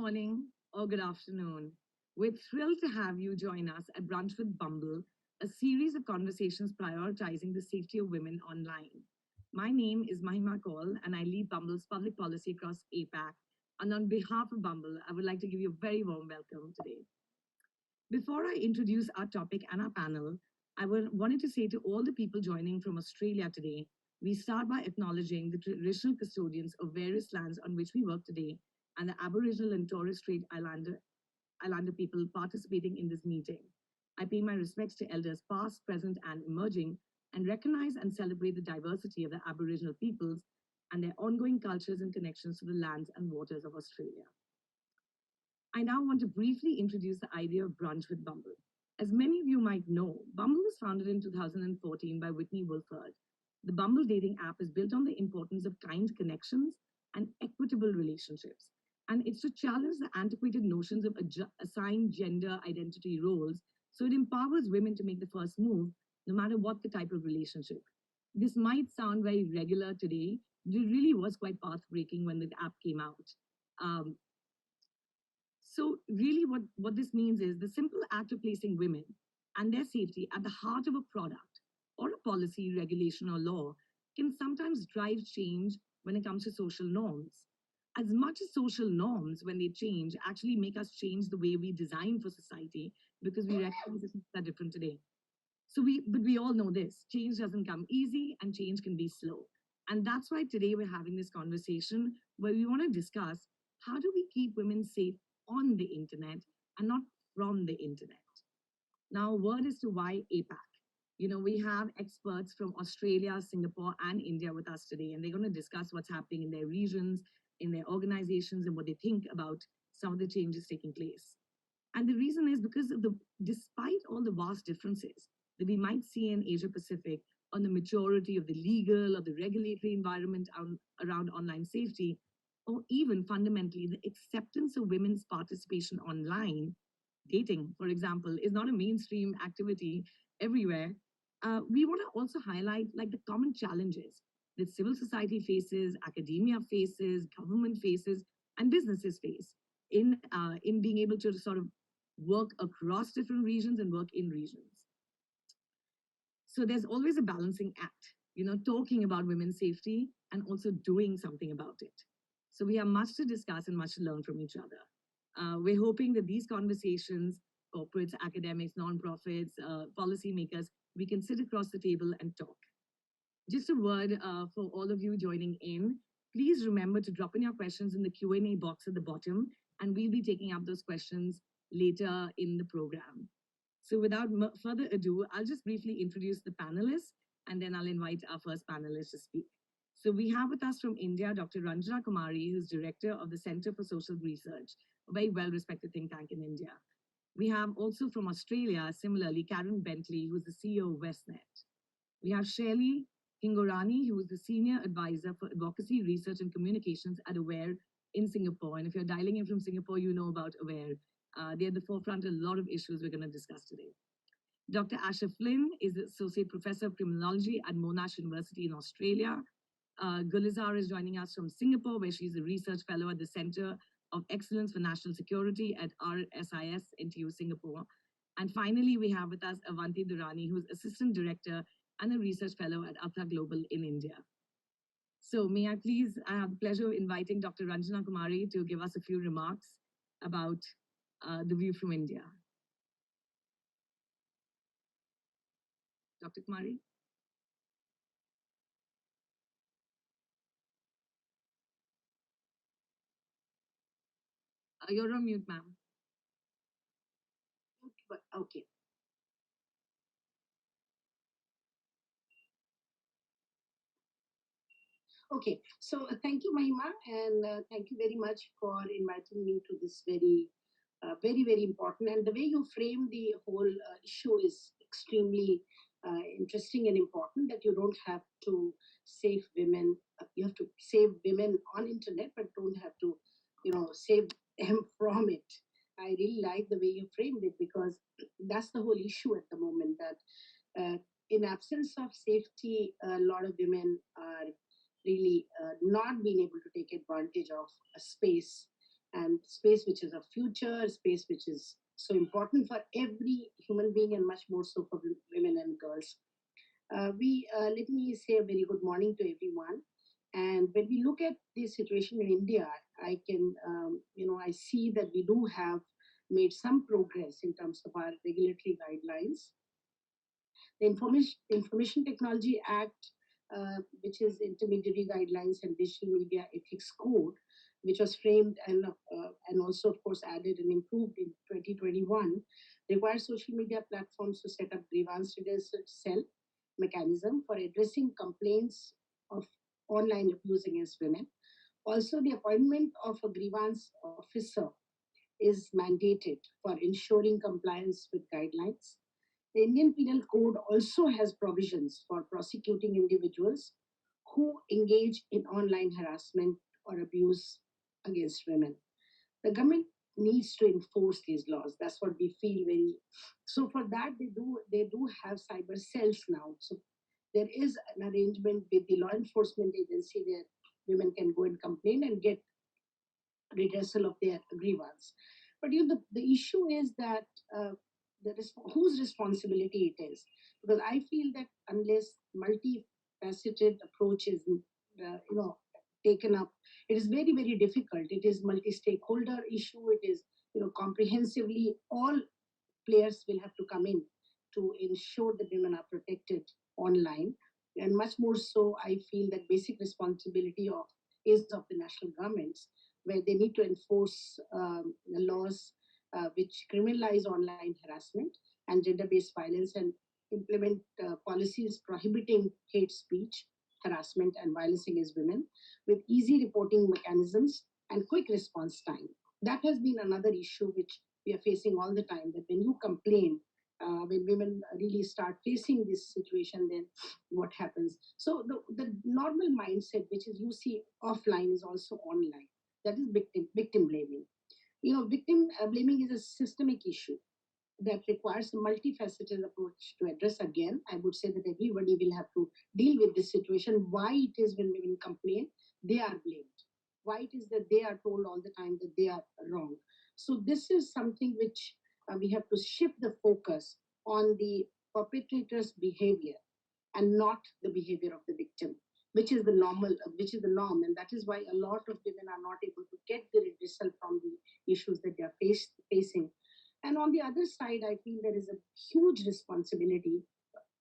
morning, or good afternoon. We're thrilled to have you join us at Brunch with Bumble, a series of conversations prioritizing the safety of women online. My name is Mahima Kaul, and I lead Bumble's public policy across APAC. And on behalf of Bumble, I would like to give you a very warm welcome today. Before I introduce our topic and our panel, wanted to say to all the people joining from Australia today, we start by acknowledging the traditional custodians of various lands on which we work today and the Aboriginal and Torres Strait Islander people participating in this meeting. I pay my respects to elders past, present, and emerging, and recognize and celebrate the diversity of the Aboriginal peoples and their ongoing cultures and connections to the lands and waters of Australia. I now want to briefly introduce the idea of brunch with Bumble. As many of you might know, Bumble was founded in 2014 by Whitney Wolford. The Bumble dating app is built on the importance of kind connections and equitable relationships. And it's to challenge the antiquated notions of assigned gender identity roles, so it empowers women to make the first move, no matter what the type of relationship. This might sound very regular today, but it really was quite path breaking when the app came out. Um, so, really, what this means is the simple act of placing women and their safety at the heart of a product or a policy, regulation, or law can sometimes drive change when it comes to social norms. As much as social norms, when they change, actually make us change the way we design for society because we recognize that things are different today. But we all know this change doesn't come easy and change can be slow. And that's why today we're having this conversation where we want to discuss how do we keep women safe on the internet and not from the internet. Now, word as to why APAC. We have experts from Australia, Singapore, and India with us today, and they're going to discuss what's happening in their regions, in their organizations, and what they think about some of the changes taking place. And the reason is because despite all the vast differences that we might see in Asia Pacific on the maturity of the legal or the regulatory environment around online safety, or even fundamentally the acceptance of women's participation online, dating, for example, is not a mainstream activity everywhere. We want to also highlight like the common challenges that civil society faces, academia faces, government faces, and businesses face in being able to sort of work across different regions and work in regions. So there's always a balancing act, talking about women's safety and also doing something about it. So we have much to discuss and much to learn from each other. We're hoping that these conversations, corporates, academics, nonprofits, policymakers, we can sit across the table and talk. Just a word for all of you joining in. Please remember to drop in your questions in the Q&A box at the bottom, and we'll be taking up those questions later in the program. So without further ado, I'll just briefly introduce the panelists, and then I'll invite our first panelist to speak. So we have with us from India, Dr. Ranjana Kumari, who's director of the Center for Social Research, a very well-respected think tank in India. We have also from Australia, similarly, Karen Bentley, who's the CEO of WestNet. We have Shelley Hingorani, who is the Senior Advisor for Advocacy, Research and Communications at AWARE in Singapore. And if you're dialing in from Singapore, you know about AWARE. They're at the forefront of a lot of issues we're going to discuss today. Dr. Asher Flynn is the Associate Professor of Criminology at Monash University in Australia. Gulizar is joining us from Singapore, where she's a research fellow at the Center of Excellence for National Security at RSIS NTU Singapore. And finally, we have with us Avanti Durrani, who's Assistant Director and a Research Fellow at APAC Global in India. So may I please, I have the pleasure of inviting Dr. Ranjana Kumari to give us a few remarks about the view from India. Dr. Kumari? You're on mute, ma'am. Okay. Okay. So thank you, Mahima, and thank you very much for inviting me to this very important. And the way you frame the whole issue is extremely interesting and important. That you don't have to save women. You have to save women on internet, but don't have to, save them from it. I really like the way you framed it because that's the whole issue at the moment. That in absence of safety, a lot of women are really not being able to take advantage of a space and space which is a future, space which is so important for every human being and much more so for women and girls. We Let me say a very good morning to everyone. And when we look at the situation in India, I can, I see that we do have made some progress in terms of our regulatory guidelines. The Information Technology Act, which is Intermediary Guidelines and Digital Media Ethics Code, which was framed and also, of course, added and improved in 2021, requires social media platforms to set up grievance redressal cell mechanism for addressing complaints of online abuse against women. Also, the appointment of a grievance officer is mandated for ensuring compliance with guidelines. The Indian Penal Code also has provisions for prosecuting individuals who engage in online harassment or abuse against women. The government needs to enforce these laws. That's what we feel very. So for that, they do have cyber cells now. So there is an arrangement with the law enforcement agency where women can go and complain and get redressal of their grievance. But the issue is that whose responsibility it is, because I feel that unless multifaceted approach is taken up, it is very very difficult. It is multi-stakeholder issue. It is comprehensively all players will have to come in to ensure that women are protected online. And much more so, I feel that basic responsibility of the national governments, where they need to enforce the laws which criminalize online harassment and gender-based violence, and implement policies prohibiting hate speech, harassment, and violence against women with easy reporting mechanisms and quick response time. That has been another issue which we are facing all the time. That when you complain, when women really start facing this situation, then what happens? So the normal mindset, which is you see offline, is also online. That is victim blaming. Victim blaming is a systemic issue that requires a multifaceted approach to address. Again, I would say that everybody will have to deal with this situation. Why it is when women complain, they are blamed. Why it is that they are told all the time that they are wrong. So this is something which we have to shift the focus on the perpetrator's behavior and not the behavior of the victim, which is the which is the norm. And that is why a lot of women are not able to get the redressal from the issues that they are facing. And on the other side, I feel there is a huge responsibility,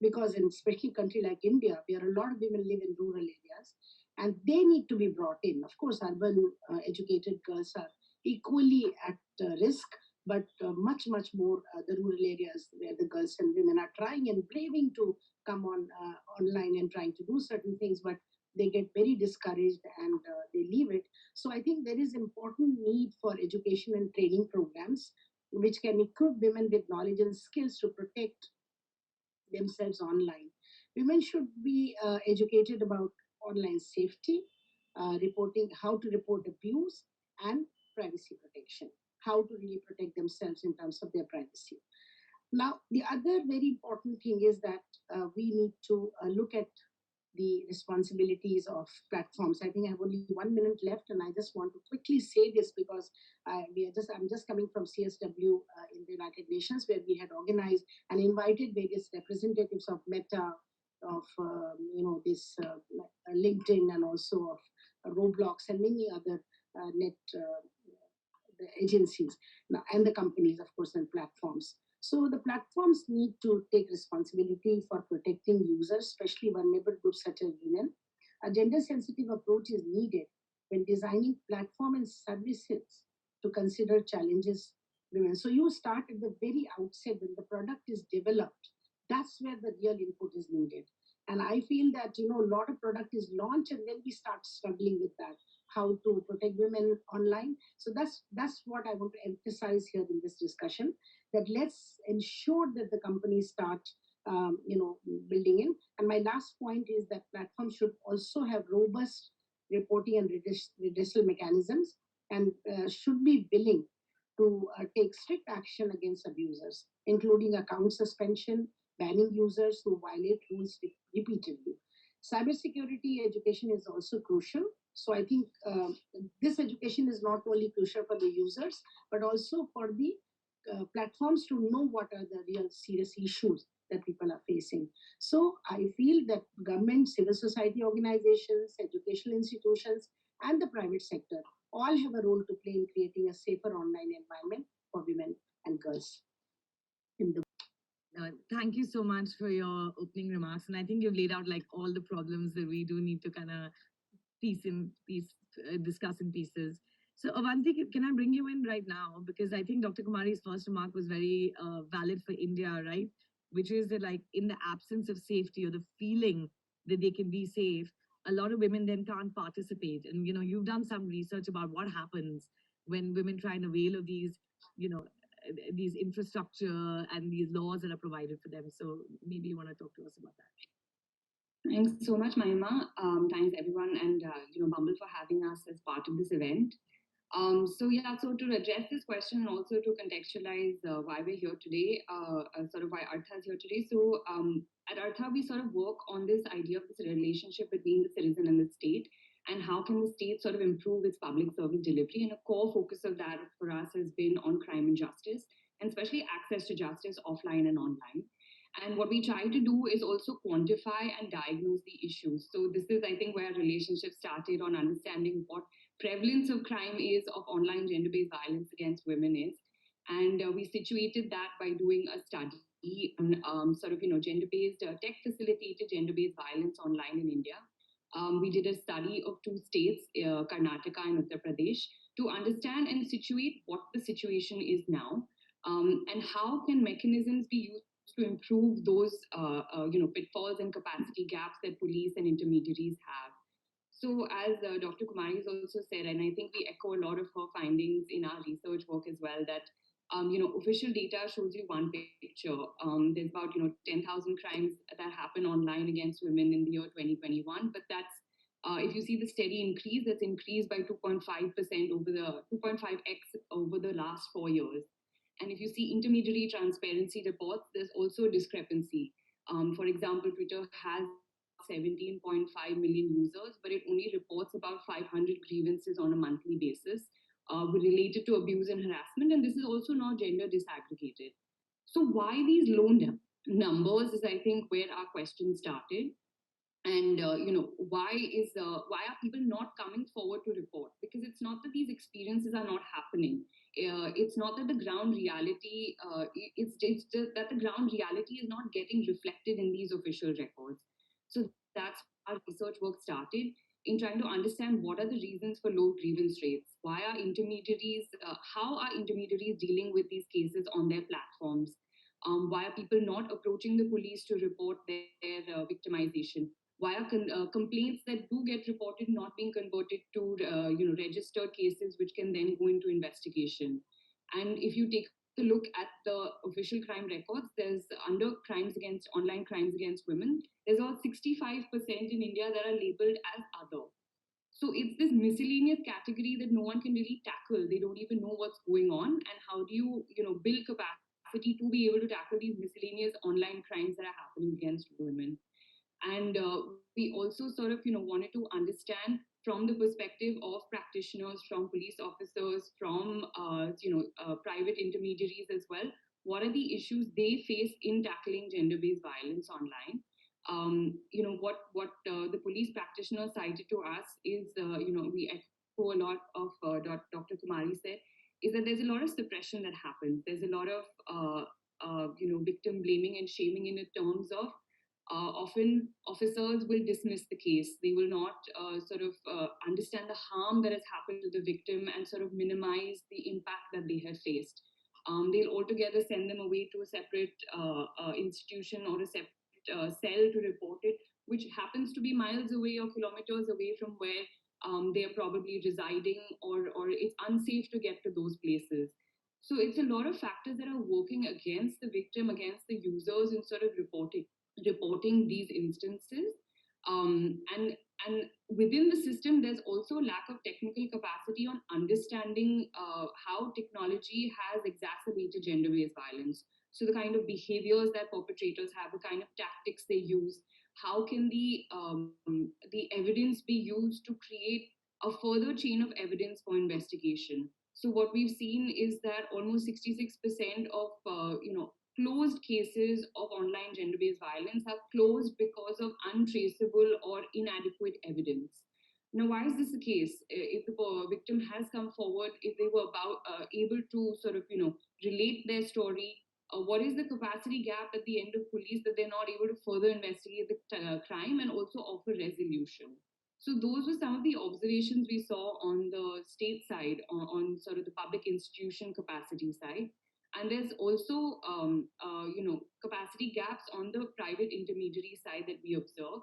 because in especially country like India, where a lot of women live in rural areas, and they need to be brought in. Of course, urban educated girls are equally at risk, but much more the rural areas where the girls and women are trying and braving to come online and trying to do certain things, but they get very discouraged and they leave it. So I think there is important need for education and training programs which can equip women with knowledge and skills to protect themselves online. Women should be educated about online safety, reporting, how to report abuse, and privacy protection, how to really protect themselves in terms of their privacy. Now, the other very important thing is that we need to look at the responsibilities of platforms. I think I have only 1 minute left, and I just want to quickly say this because I'm just coming from CSW in the United Nations, where we had organized and invited various representatives of Meta, of this LinkedIn, and also of Roblox and many other net the agencies now, and the companies, of course, and platforms. So the platforms need to take responsibility for protecting users, especially vulnerable groups such as women. A gender-sensitive approach is needed when designing platform and services to consider challenges women. So you start at the very outset when the product is developed. That's where the real input is needed. And I feel that a lot of product is launched and then we start struggling with that, how to protect women online. So that's what I want to emphasize here in this discussion, that let's ensure that the companies start building in. And my last point is that platforms should also have robust reporting and redressal mechanisms, and should be willing to take strict action against abusers, including account suspension, banning users who violate rules repeatedly. Cybersecurity education is also crucial. So I think this education is not only crucial for the users, but also for the platforms to know what are the real serious issues that people are facing. So I feel that government, civil society organizations, educational institutions, and the private sector all have a role to play in creating a safer online environment for women and girls in the. Thank you so much for your opening remarks, and I think you've laid out like all the problems that we do need to kind of discuss in pieces. So, Avanti, can I bring you in right now? Because I think Dr. Kumari's first remark was very valid for India, right? Which is that, like, in the absence of safety or the feeling that they can be safe, a lot of women then can't participate. And, you've done some research about what happens when women try and avail of these infrastructure and these laws that are provided for them. So maybe you want to talk to us about that. Thanks so much, Mahima. Thanks everyone and Bumble for having us as part of this event. So to address this question and also to contextualize why we're here today, sort of why Artha is here today. So at Artha, we sort of work on this idea of this relationship between the citizen and the state, and how can the state sort of improve its public service delivery. And a core focus of that for us has been on crime and justice, and especially access to justice offline and online. And what we try to do is also quantify and diagnose the issues. So this is, I think, where our relationship started on understanding what prevalence of crime is, of online gender-based violence against women is. And we situated that by doing a study on gender-based, tech-facilitated gender-based violence online in India. We did a study of two states, Karnataka and Uttar Pradesh, to understand and situate what the situation is now, and how can mechanisms be used to improve those pitfalls and capacity gaps that police and intermediaries have. So as Dr. Kumari has also said, and I think we echo a lot of her findings in our research work as well, that official data shows you one picture. There's about 10,000 crimes that happen online against women in the year 2021, but that's if you see the steady increase, that's increased by 2.5% over the 2.5x over the last 4 years. And if you see intermediary transparency reports, there's also a discrepancy. For example, Twitter has 17.5 million users, but it only reports about 500 grievances on a monthly basis related to abuse and harassment. And this is also not gender disaggregated. So why these low numbers is, I think, where our question started. And why are people not coming forward to report? Because it's not that these experiences are not happening. It's not that the ground reality. It's just that the ground reality is not getting reflected in these official records. So that's our research work started in trying to understand what are the reasons for low grievance rates. Why are intermediaries? How are intermediaries dealing with these cases on their platforms? Why are people not approaching the police to report their victimization? Why are complaints that do get reported not being converted to registered cases, which can then go into investigation? And if you take a look at the official crime records, there's under crimes against online crimes against women, there's about 65% in India that are labeled as other. So it's this miscellaneous category that no one can really tackle. They don't even know what's going on, and how do you build capacity to be able to tackle these miscellaneous online crimes that are happening against women. And we also sort of wanted to understand from the perspective of practitioners, from police officers, from private intermediaries as well, what are the issues they face in tackling gender-based violence online. What the police practitioners cited to us is we echo a lot of Dr. Kumari said, is that there's a lot of suppression that happens. There's a lot of victim blaming and shaming in terms of often officers will dismiss the case. They will not understand the harm that has happened to the victim and sort of minimize the impact that they have faced. They'll altogether send them away to a separate institution or a separate cell to report it, which happens to be miles away or kilometers away from where they are probably residing, or it's unsafe to get to those places. So it's a lot of factors that are working against the victim, against the users in sort of reporting these instances. And within the system, there's also lack of technical capacity on understanding how technology has exacerbated gender-based violence. So the kind of behaviors that perpetrators have, the kind of tactics they use, how can the evidence be used to create a further chain of evidence for investigation. So what we've seen is that almost 66% of closed cases of online gender-based violence have closed because of untraceable or inadequate evidence. Now, why is this the case? If the victim has come forward, if they were able to sort of relate their story, what is the capacity gap at the end of police that they're not able to further investigate the crime and also offer resolution? So those were some of the observations we saw on the state side, on sort of the public institution capacity side. And there's also, capacity gaps on the private intermediary side that we observe.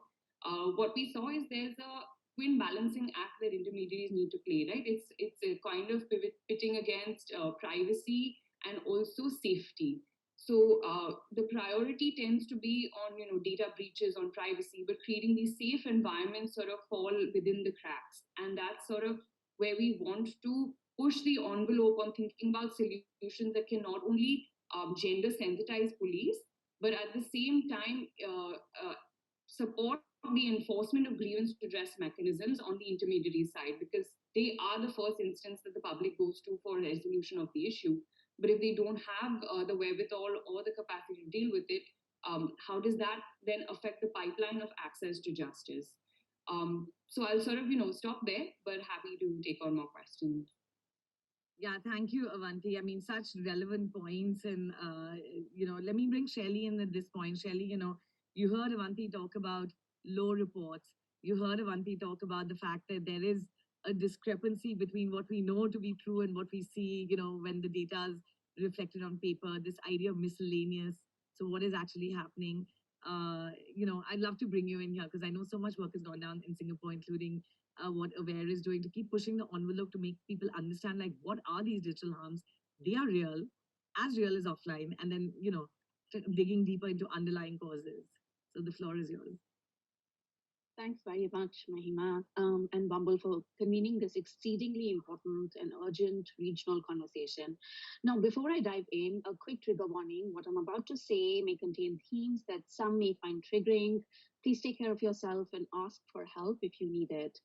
What we saw is there's a twin balancing act that intermediaries need to play, right? It's a kind of pitting against privacy and also safety. So the priority tends to be on data breaches, on privacy, but creating these safe environments sort of fall within the cracks, and that's sort of where we want to push the envelope on thinking about solutions that can not only gender sensitize police, but at the same time support the enforcement of grievance redress mechanisms on the intermediary side, because they are the first instance that the public goes to for resolution of the issue. But if they don't have the wherewithal or the capacity to deal with it, how does that then affect the pipeline of access to justice? So I'll sort of stop there, but happy to take on more questions. Yeah, thank you, Avanti. I mean, such relevant points. And, let me bring Shelly in at this point. Shelly, you heard Avanti talk about low reports. You heard Avanti talk about the fact that there is a discrepancy between what we know to be true and what we see, when the data is reflected on paper, this idea of miscellaneous. So, what is actually happening? I'd love to bring you in here because I know so much work has gone down in Singapore, including what Aware is doing to keep pushing the envelope to make people understand like what are these digital harms? They are real as offline, and then digging deeper into underlying causes. So the floor is yours. Thanks very much, Mahima, and Bumble for convening this exceedingly important and urgent regional conversation. Now, before I dive in, a quick trigger warning. What I'm about to say may contain themes that some may find triggering. Please take care of yourself and ask for help if you need it.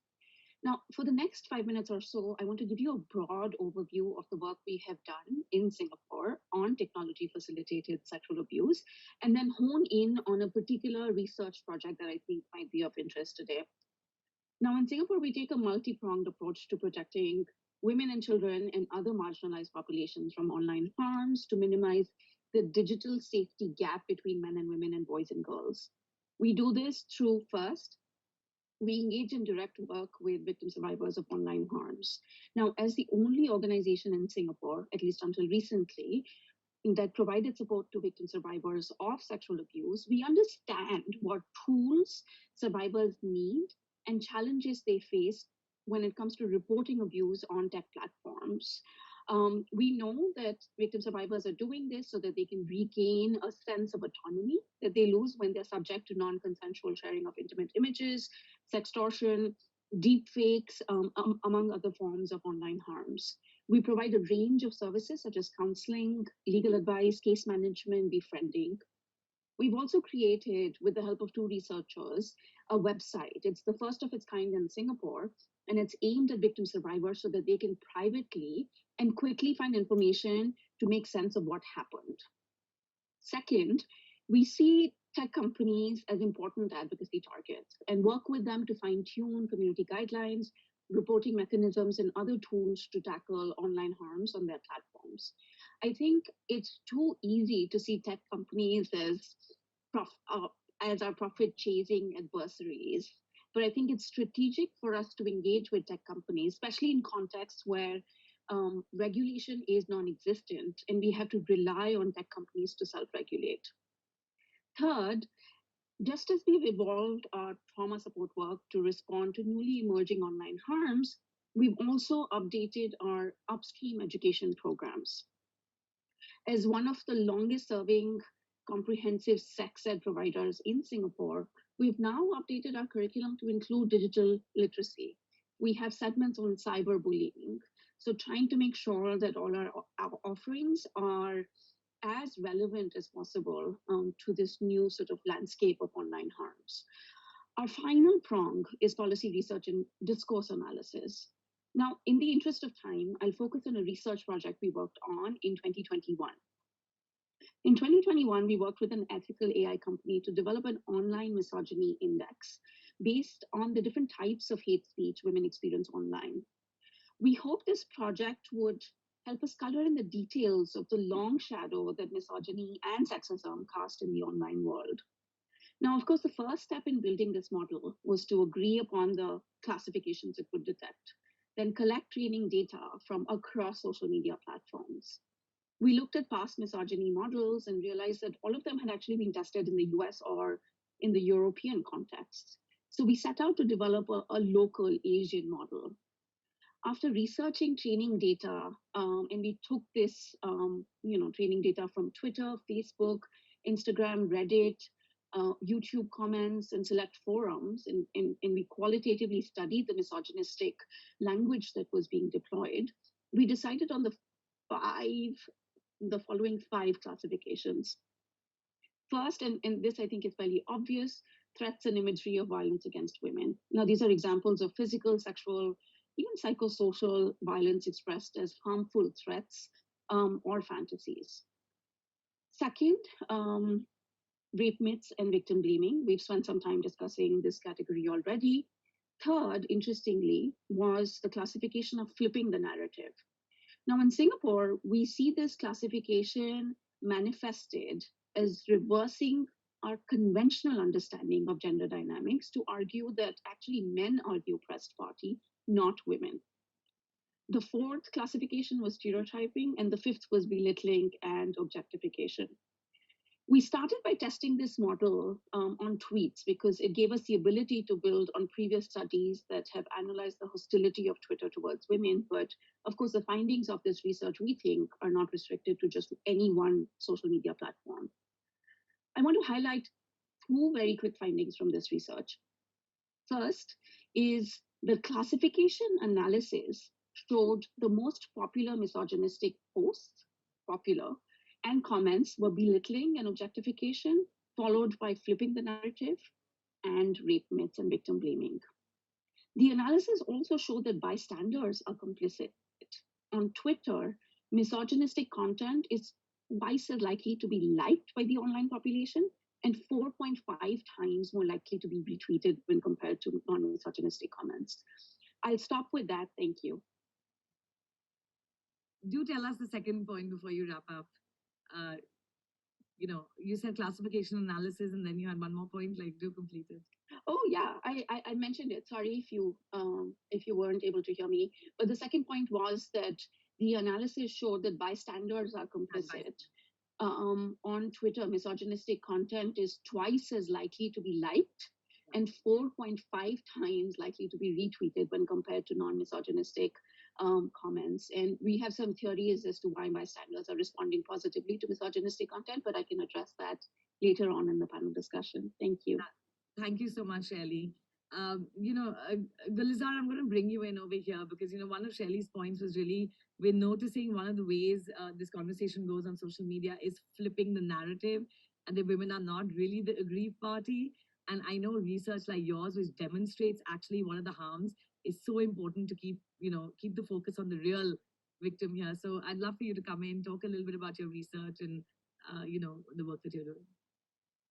Now, for the next 5 minutes or so, I want to give you a broad overview of the work we have done in Singapore on technology facilitated sexual abuse, and then hone in on a particular research project that I think might be of interest today. Now, in Singapore, we take a multi pronged approach to protecting women and children and other marginalized populations from online harms to minimize the digital safety gap between men and women and boys and girls. We do this through first, we engage in direct work with victim survivors of online harms. Now, as the only organization in Singapore, at least until recently, that provided support to victim survivors of sexual abuse, we understand what tools survivors need and challenges they face when it comes to reporting abuse on tech platforms. We know that victim survivors are doing this so that they can regain a sense of autonomy that they lose when they're subject to non consensual sharing of intimate images, sextortion, deep fakes, among other forms of online harms. We provide a range of services such as counseling, legal advice, case management, befriending. We've also created, with the help of two researchers, a website. It's the first of its kind in Singapore, and it's aimed at victim survivors so that they can privately and quickly find information to make sense of what happened. Second, we see tech companies as important advocacy targets and work with them to fine tune community guidelines, reporting mechanisms, and other tools to tackle online harms on their platforms. I think it's too easy to see tech companies as our profit chasing adversaries. But I think it's strategic for us to engage with tech companies, especially in contexts where regulation is non existent and we have to rely on tech companies to self regulate. Third, just as we've evolved our trauma support work to respond to newly emerging online harms, we've also updated our upstream education programs. As one of the longest serving comprehensive sex ed providers in Singapore, we've now updated our curriculum to include digital literacy. We have segments on cyberbullying. So, trying to make sure that all our offerings are as relevant as possible to this new sort of landscape of online harms. Our final prong is policy research and discourse analysis. Now, in the interest of time, I'll focus on a research project we worked on in 2021. In 2021, we worked with an ethical AI company to develop an online misogyny index based on the different types of hate speech women experience online. We hope this project would help us color in the details of the long shadow that misogyny and sexism cast in the online world. Now, of course, the first step in building this model was to agree upon the classifications it would detect, then collect training data from across social media platforms. We looked at past misogyny models and realized that all of them had actually been tested in the US or in the European context. So we set out to develop a local Asian model. After researching training data, and we took this, training data from Twitter, Facebook, Instagram, Reddit, YouTube comments, and select forums, and we qualitatively studied the misogynistic language that was being deployed. We decided on the following five classifications. First, and this I think is fairly obvious, threats and imagery of violence against women. Now, these are examples of physical, sexual, even psychosocial violence expressed as harmful threats or fantasies. Second, rape myths and victim blaming. We've spent some time discussing this category already. Third, interestingly, was the classification of flipping the narrative. Now, in Singapore, we see this classification manifested as reversing our conventional understanding of gender dynamics to argue that actually men are the oppressed party, not women. The fourth classification was stereotyping, and the fifth was belittling and objectification. We started by testing this model on tweets because it gave us the ability to build on previous studies that have analyzed the hostility of Twitter towards women. But of course, the findings of this research, we think, are not restricted to just any one social media platform. I want to highlight two very quick findings from this research. First is the classification analysis showed the most popular misogynistic posts, and comments were belittling and objectification, followed by flipping the narrative and rape myths and victim blaming. The analysis also showed that bystanders are complicit. On Twitter, misogynistic content is twice as likely to be liked by the online population and 4.5 times more likely to be retweeted when compared to non-misogynistic comments. I'll stop with that. Thank you. Do tell us the second point before you wrap up. Uh, you said classification analysis, and then you had one more point. Like, do complete it. Oh yeah, I mentioned it. Sorry if you weren't able to hear me. But the second point was that the analysis showed that bystanders are complicit. On Twitter, misogynistic content is twice as likely to be liked and 4.5 times likely to be retweeted when compared to non-misogynistic comments. And we have some theories as to why bystanders are responding positively to misogynistic content, but I can address that later on in the panel discussion. Thank you. Thank you so much, Shelley. Gulizar, I'm going to bring you in over here because, one of Shelley's points was really we're noticing one of the ways this conversation goes on social media is flipping the narrative and the women are not really the aggrieved party. And I know research like yours, which demonstrates actually one of the harms, is so important to keep the focus on the real victim here. So I'd love for you to come in, talk a little bit about your research and, the work that you're doing.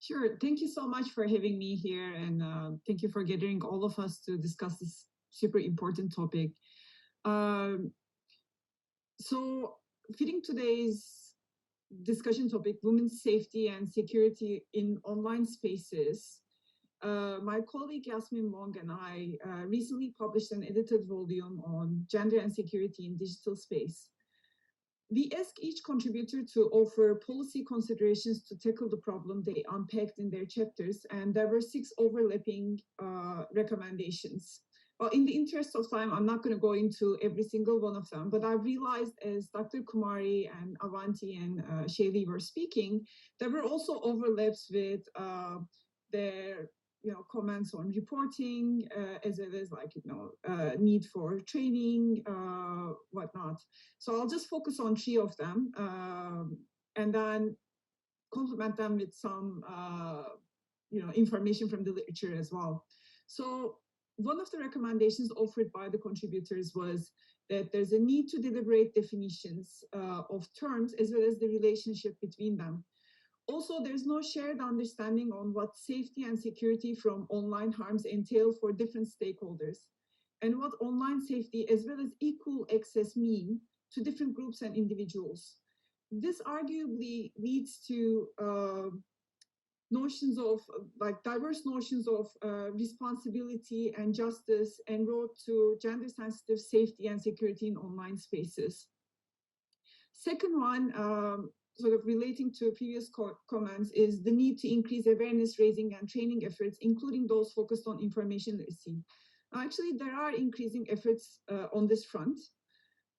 Sure. Thank you so much for having me here, and thank you for gathering all of us to discuss this super important topic. So, fitting today's discussion topic, women's safety and security in online spaces, my colleague Yasmin Wong and I recently published an edited volume on gender and security in digital space. We asked each contributor to offer policy considerations to tackle the problem they unpacked in their chapters, and there were 6 overlapping recommendations. Well, in the interest of time, I'm not going to go into every single one of them, but I realized as Dr. Kumari and Avanti and Shaylee were speaking, there were also overlaps with their comments on reporting, as well as need for training, whatnot. So I'll just focus on 3 of them and then complement them with some information from the literature as well. So one of the recommendations offered by the contributors was that there's a need to deliberate definitions of terms as well as the relationship between them. Also, there's no shared understanding on what safety and security from online harms entail for different stakeholders, and what online safety as well as equal access mean to different groups and individuals. This arguably leads to notions of like diverse notions of responsibility and justice en route to gender sensitive safety and security in online spaces. Second one, sort of relating to previous comments, is the need to increase awareness raising and training efforts, including those focused on information literacy. Actually, there are increasing efforts on this front.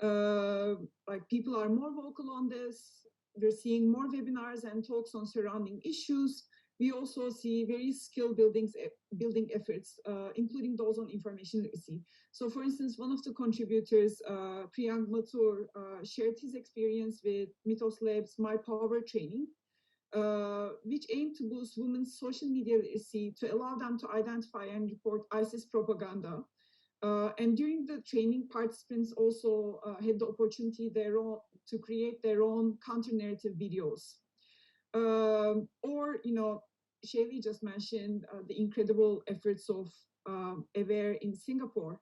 Like people are more vocal on this. We're seeing more webinars and talks on surrounding issues. We also see various skill building efforts, including those on information literacy. So for instance, one of the contributors, Priyank Mathur, shared his experience with Mythos Labs My Power training, which aimed to boost women's social media literacy to allow them to identify and report ISIS propaganda. And during the training, participants also had the opportunity to create their own counter-narrative videos. Or, Shaylee just mentioned the incredible efforts of Aware in Singapore.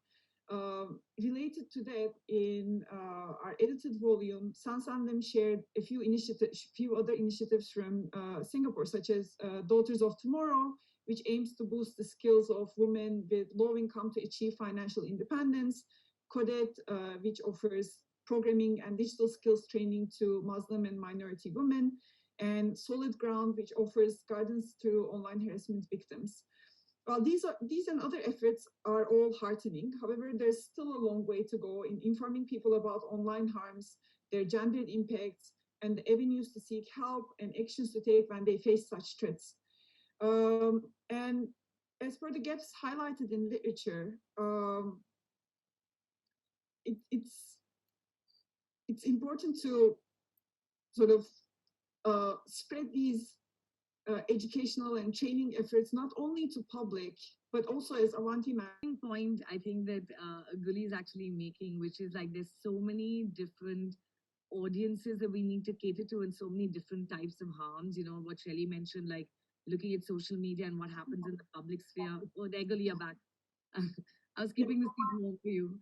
Related to that, in our edited volume, Sansan Lim shared a few other initiatives from Singapore, such as Daughters of Tomorrow, which aims to boost the skills of women with low income to achieve financial independence, Codet, which offers programming and digital skills training to Muslim and minority women, and Solid Ground, which offers guidance to online harassment victims. While these and other efforts are all heartening, however, there's still a long way to go in informing people about online harms, their gendered impacts, and the avenues to seek help and actions to take when they face such threats. And as per the gaps highlighted in literature, it's important to sort of spread these educational and training efforts not only to public, but also, as Avanti point I think that Gully is actually making, which is like there's so many different audiences that we need to cater to and so many different types of harms. What Shelly mentioned, like looking at social media and what happens in the public sphere. Oh, there, Gully, you're back. I was keeping the seat warm for you.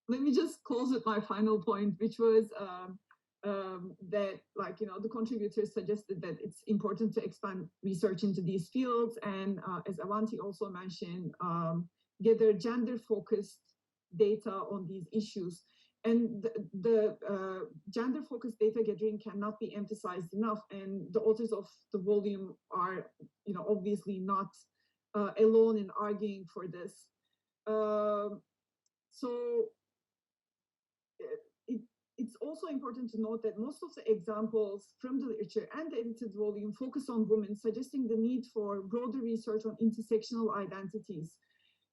Let me just close with my final point, which was that, the contributors suggested that it's important to expand research into these fields, and as Avanti also mentioned, gather gender-focused data on these issues. And the gender-focused data gathering cannot be emphasized enough, and the authors of the volume are, obviously not alone in arguing for this. So it's also important to note that most of the examples from the literature and the edited volume focus on women, suggesting the need for broader research on intersectional identities.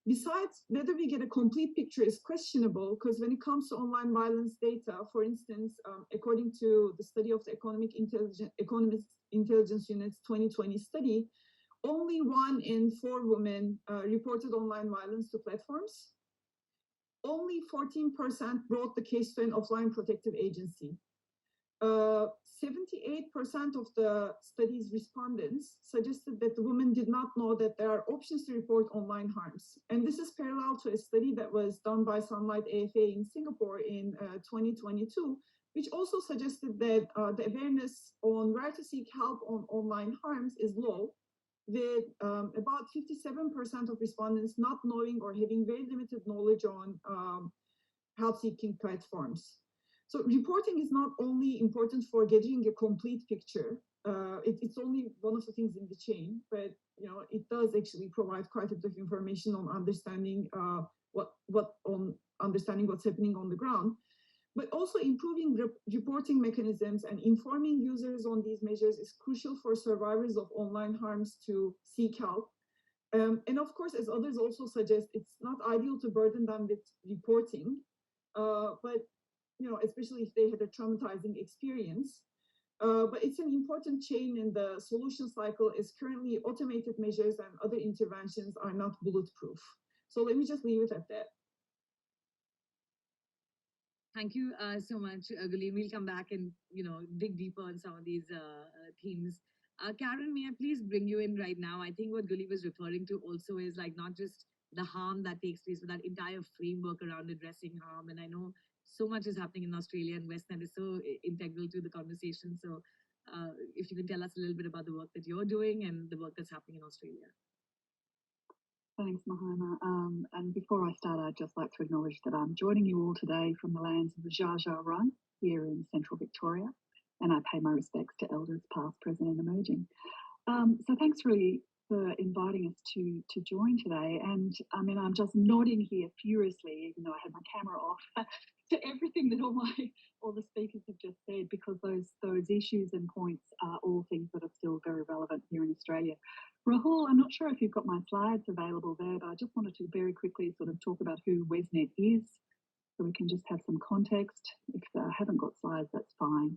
Besides, whether we get a complete picture is questionable, because when it comes to online violence data, for instance, according to the study of the Economist Intelligence Unit's 2020 study, only 1 in 4 women reported online violence to platforms. Only 14% brought the case to an offline protective agency. 78% of the study's respondents suggested that the women did not know that there are options to report online harms. And this is parallel to a study that was done by Sunlight AFA in Singapore in 2022, which also suggested that the awareness on where to seek help on online harms is low, with about 57% of respondents not knowing or having very limited knowledge on help-seeking platforms. So reporting is not only important for getting a complete picture, it's only one of the things in the chain, but it does actually provide quite a bit of information on understanding understanding what's happening on the ground. But also improving reporting mechanisms and informing users on these measures is crucial for survivors of online harms to seek help. And of course, as others also suggest, it's not ideal to burden them with reporting, but especially if they had a traumatizing experience. But it's an important chain, and the solution cycle is currently automated measures and other interventions are not bulletproof. So let me just leave it at that. Thank you so much, Guleen. We'll come back and dig deeper on some of these themes. Karen, may I please bring you in right now? I think what Guli was referring to also is like not just the harm that takes place, but that entire framework around addressing harm. And I know so much is happening in Australia, and WestNet is so integral to the conversation. So, if you can tell us a little bit about the work that you're doing and the work that's happening in Australia. Thanks, Mahima. And before I start, I'd just like to acknowledge that I'm joining you all today from the lands of the Dja Dja Wurrung here in central Victoria, and I pay my respects to elders past, present and emerging. So thanks really for inviting us to join today. And I mean, I'm just nodding here furiously, even though I had my camera off, to everything that all the speakers have just said, because those issues and points are all things that are still very relevant here in Australia. Rahul, I'm not sure if you've got my slides available there, but I just wanted to very quickly sort of talk about who WesNet is, so we can just have some context. If I haven't got slides, that's fine.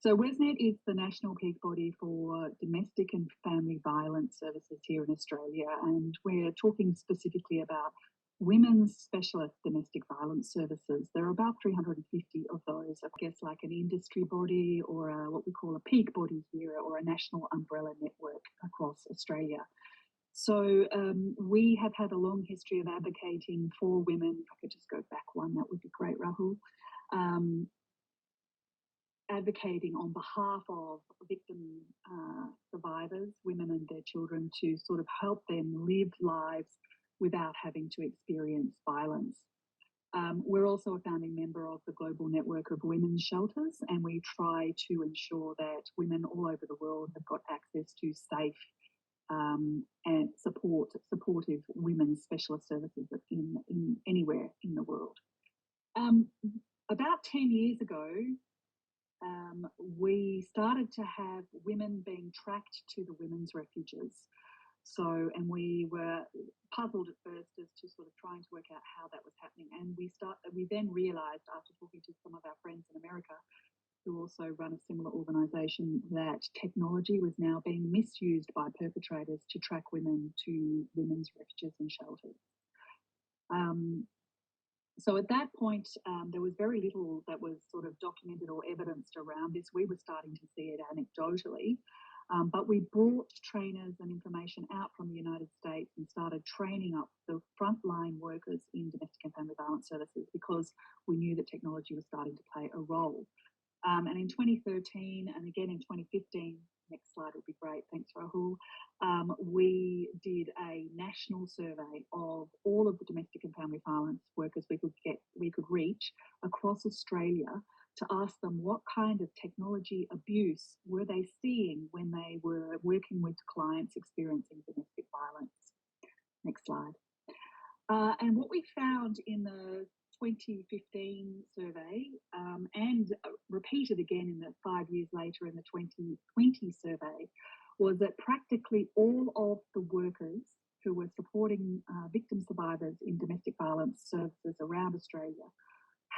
So WesNet is the national peak body for domestic and family violence services here in Australia, and we're talking specifically about women's specialist domestic violence services. There are about 350 of those, I guess, like an industry body or what we call a peak body here, or a national umbrella network across Australia. So we have had a long history of advocating for women. If I could just go back one, that would be great, Rahul. Advocating on behalf of victim survivors, women and their children, to sort of help them live lives without having to experience violence. We're also a founding member of the Global Network of Women's Shelters, and we try to ensure that women all over the world have got access to safe and supportive women's specialist services in anywhere in the world. About 10 years ago, we started to have women being tracked to the women's refuges. So, and we were puzzled at first as to sort of trying to work out how that was happening. And we then realised, after talking to some of our friends in America who also run a similar organisation, that technology was now being misused by perpetrators to track women to women's refuges and shelters. So at that point, there was very little that was sort of documented or evidenced around this. We were starting to see it anecdotally. But we brought trainers and information out from the United States and started training up the frontline workers in domestic and family violence services, because we knew that technology was starting to play a role. And in 2013 and again in 2015, next slide would be great, thanks Rahul, we did a national survey of all of the domestic and family violence workers we could reach across Australia, to ask them what kind of technology abuse were they seeing when they were working with clients experiencing domestic violence. Next slide. And what we found in the 2015 survey, and repeated again in the 5 years later in the 2020 survey, was that practically all of the workers who were supporting victim survivors in domestic violence services around Australia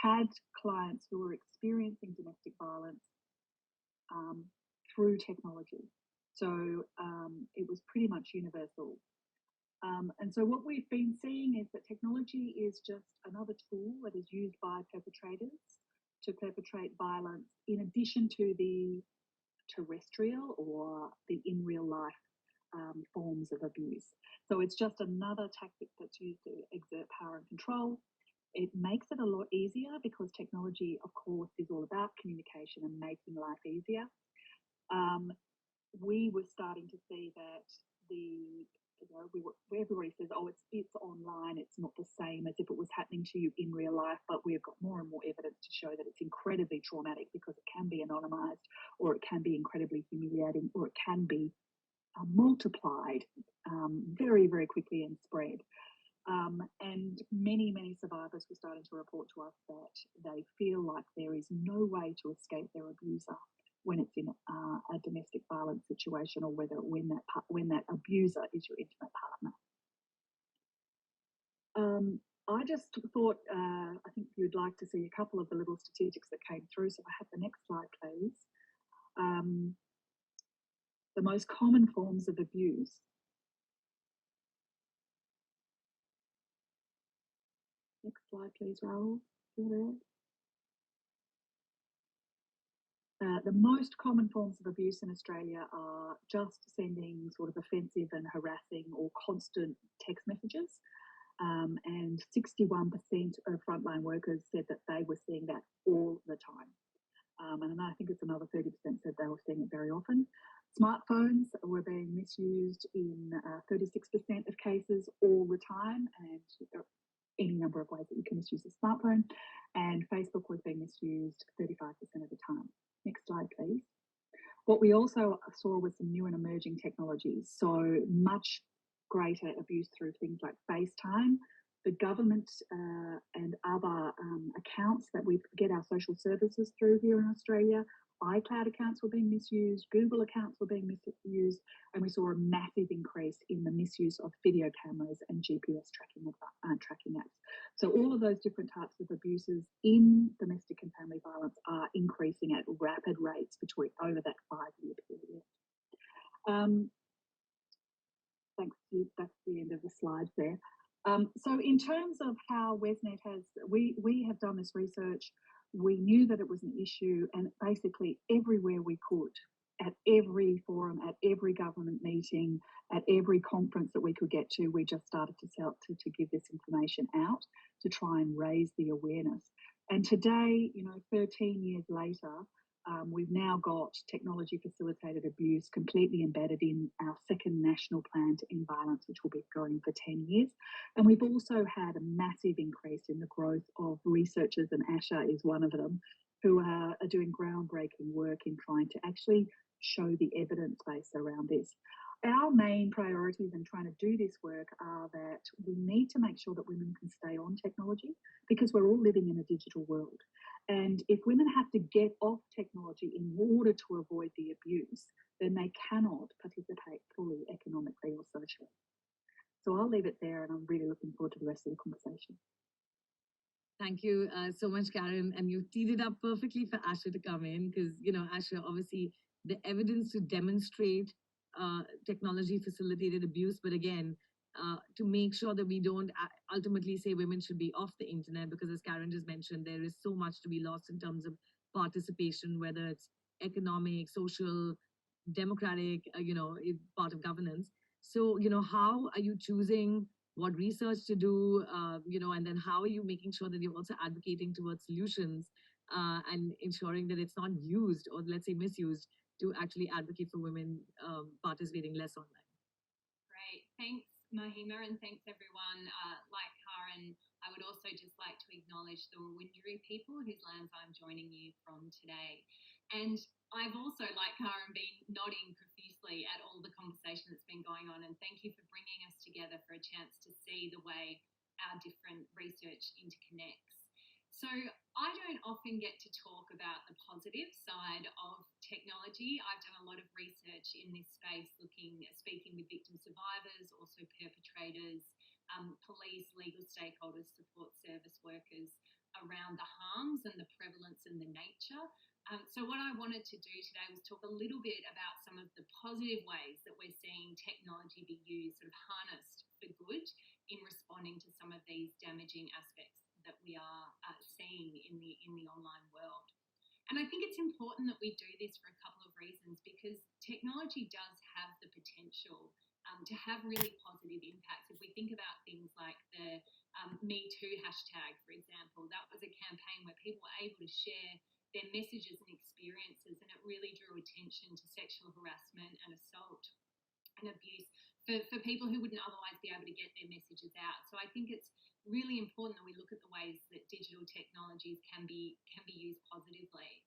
had clients who were experiencing domestic violence through technology. So it was pretty much universal. And so what we've been seeing is that technology is just another tool that is used by perpetrators to perpetrate violence, in addition to the terrestrial or the in real life forms of abuse. So it's just another tactic that's used to exert power and control. It makes it a lot easier, because technology, of course, is all about communication and making life easier. We were starting to see that everybody says, oh, it's online, it's not the same as if it was happening to you in real life, but we've got more and more evidence to show that it's incredibly traumatic, because it can be anonymized, or it can be incredibly humiliating, or it can be multiplied very, very quickly and spread. And many, many survivors were starting to report to us that they feel like there is no way to escape their abuser when it's in a domestic violence situation, or when that abuser is your intimate partner. I just thought, I think you'd like to see a couple of the little statistics that came through. So I have the next slide, please. the most common forms of abuse. Next slide, please, Rahul. The most common forms of abuse in Australia are just sending sort of offensive and harassing or constant text messages. And 61% of frontline workers said that they were seeing that all the time. And I think it's another 30% said they were seeing it very often. Smartphones were being misused in 36% of cases all the time, and there are any number of ways that you can misuse a smartphone. And Facebook was being misused 35% of the time. Next slide, please. What we also saw was some new and emerging technologies, so much greater abuse through things like FaceTime. The government and other accounts that we get our social services through here in Australia, iCloud accounts were being misused, Google accounts were being misused, and we saw a massive increase in the misuse of video cameras and GPS tracking apps. So all of those different types of abuses in domestic and family violence are increasing at rapid rates over that 5-year period. Thanks, Steve. That's the end of the slides there. So in terms of how WESNet we have done this research. We knew that it was an issue, and basically everywhere we could, at every forum, at every government meeting, at every conference that we could get to, we just started to give this information out to try and raise the awareness. And today, 13 years later, we've now got technology facilitated abuse completely embedded in our second national plan to end violence, which will be going for 10 years. And we've also had a massive increase in the growth of researchers, and Asha is one of them, who are doing groundbreaking work in trying to actually show the evidence base around this. Our main priorities in trying to do this work are that we need to make sure that women can stay on technology, because we're all living in a digital world. And if women have to get off technology in order to avoid the abuse, then they cannot participate fully economically or socially. So I'll leave it there, and I'm really looking forward to the rest of the conversation. Thank you so much, Karen. And you teed it up perfectly for Asha to come in, because, Asha, obviously the evidence to demonstrate technology facilitated abuse, but again, to make sure that we don't ultimately say women should be off the internet, because as Karen just mentioned, there is so much to be lost in terms of participation, whether it's economic, social, democratic, part of governance. So, how are you choosing what research to do, and then how are you making sure that you're also advocating towards solutions and ensuring that it's not used, or let's say misused, to actually advocate for women participating less online? Great. Thanks, Mahima, and thanks everyone. Like Karen, I would also just like to acknowledge the Wurundjeri people whose lands I'm joining you from today. And I've also, like Karen, been nodding profusely at all the conversation that's been going on, and thank you for bringing us together for a chance to see the way our different research interconnects. So I don't often get to talk about the positive side of technology. I've done a lot of research in this space, speaking with victim survivors, also perpetrators, police, legal stakeholders, support service workers around the harms and the prevalence and the nature. So what I wanted to do today was talk a little bit about some of the positive ways that we're seeing technology be used, sort of harnessed for good in responding to some of these damaging aspects that we are seeing in the online world. And I think it's important that we do this for a couple of reasons, because technology does have the potential to have really positive impacts. If we think about things like the Me Too hashtag, for example, that was a campaign where people were able to share their messages and experiences, and it really drew attention to sexual harassment and assault and abuse for people who wouldn't otherwise be able to get their messages out. So I think it's really important that we look at the ways that digital technologies can be used positively.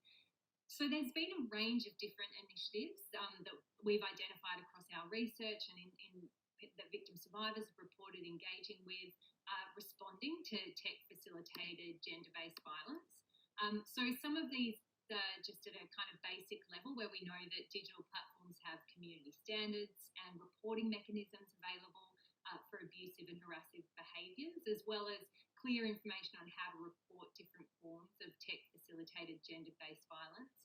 So there's been a range of different initiatives that we've identified across our research and in that victim survivors have reported engaging with, responding to tech-facilitated gender-based violence. So some of these just at a kind of basic level, where we know that digital platforms have community standards and reporting mechanisms available for abusive and harassive behaviours, as well as clear information on how to report different forms of tech-facilitated gender-based violence.